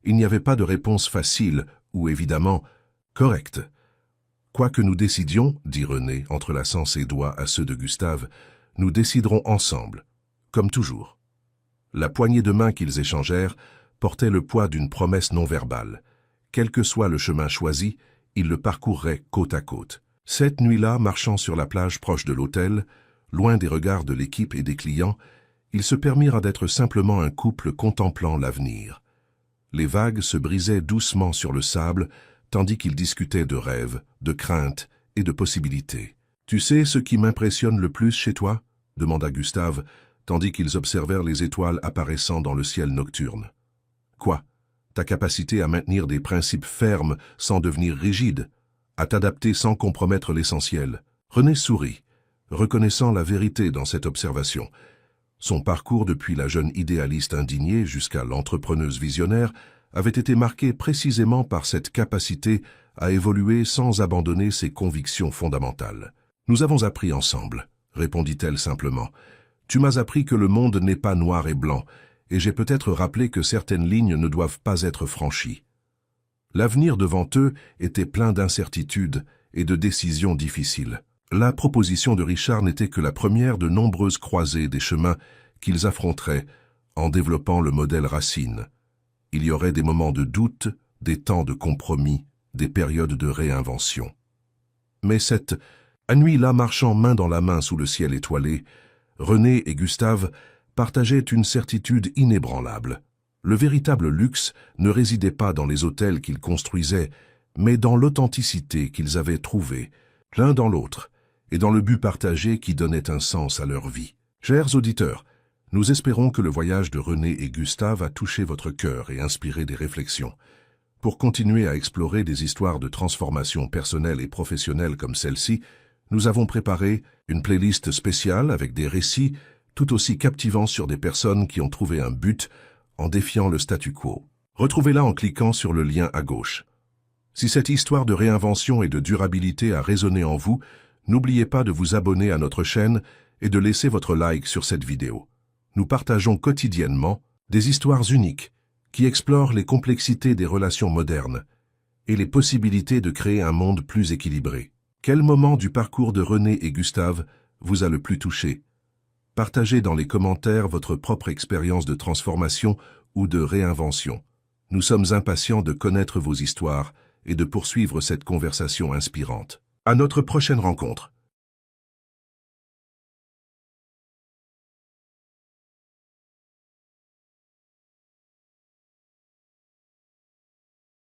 Il n'y avait pas de réponse facile ou évidemment correcte. Quoi que nous décidions, dit René, entrelaçant ses doigts à ceux de Gustave, nous déciderons ensemble, comme toujours. La poignée de main qu'ils échangèrent portait le poids d'une promesse non verbale. Quel que soit le chemin choisi, ils le parcourraient côte à côte. Cette nuit-là, marchant sur la plage proche de l'hôtel, loin des regards de l'équipe et des clients, ils se permirent d'être simplement un couple contemplant l'avenir. Les vagues se brisaient doucement sur le sable, tandis qu'ils discutaient de rêves, de craintes et de possibilités. « Tu sais ce qui m'impressionne le plus chez toi ?» demanda Gustave, tandis qu'ils observèrent les étoiles apparaissant dans le ciel nocturne. « Quoi? Ta capacité à maintenir des principes fermes sans devenir rigide, à t'adapter sans compromettre l'essentiel. » René sourit, reconnaissant la vérité dans cette observation. Son parcours depuis la jeune idéaliste indignée jusqu'à l'entrepreneuse visionnaire avait été marqué précisément par cette capacité à évoluer sans abandonner ses convictions fondamentales. « Nous avons appris ensemble, » répondit-elle simplement. « Tu m'as appris que le monde n'est pas noir et blanc, et j'ai peut-être rappelé que certaines lignes ne doivent pas être franchies. » L'avenir devant eux était plein d'incertitudes et de décisions difficiles. La proposition de Richard n'était que la première de nombreuses croisées des chemins qu'ils affronteraient en développant le modèle Racine. Il y aurait des moments de doute, des temps de compromis, des périodes de réinvention. Mais cette nuit-là, marchant main dans la main sous le ciel étoilé, René et Gustave partageaient une certitude inébranlable. Le véritable luxe ne résidait pas dans les hôtels qu'ils construisaient, mais dans l'authenticité qu'ils avaient trouvée, l'un dans l'autre, et dans le but partagé qui donnait un sens à leur vie. Chers auditeurs, nous espérons que le voyage de René et Gustave a touché votre cœur et inspiré des réflexions. Pour continuer à explorer des histoires de transformation personnelle et professionnelle comme celle-ci, nous avons préparé une playlist spéciale avec des récits tout aussi captivants sur des personnes qui ont trouvé un but en défiant le statu quo. Retrouvez-la en cliquant sur le lien à gauche. Si cette histoire de réinvention et de durabilité a résonné en vous, n'oubliez pas de vous abonner à notre chaîne et de laisser votre like sur cette vidéo. Nous partageons quotidiennement des histoires uniques qui explorent les complexités des relations modernes et les possibilités de créer un monde plus équilibré. Quel moment du parcours de René et Gustave vous a le plus touché? Partagez dans les commentaires votre propre expérience de transformation ou de réinvention. Nous sommes impatients de connaître vos histoires et de poursuivre cette conversation inspirante. À notre prochaine rencontre.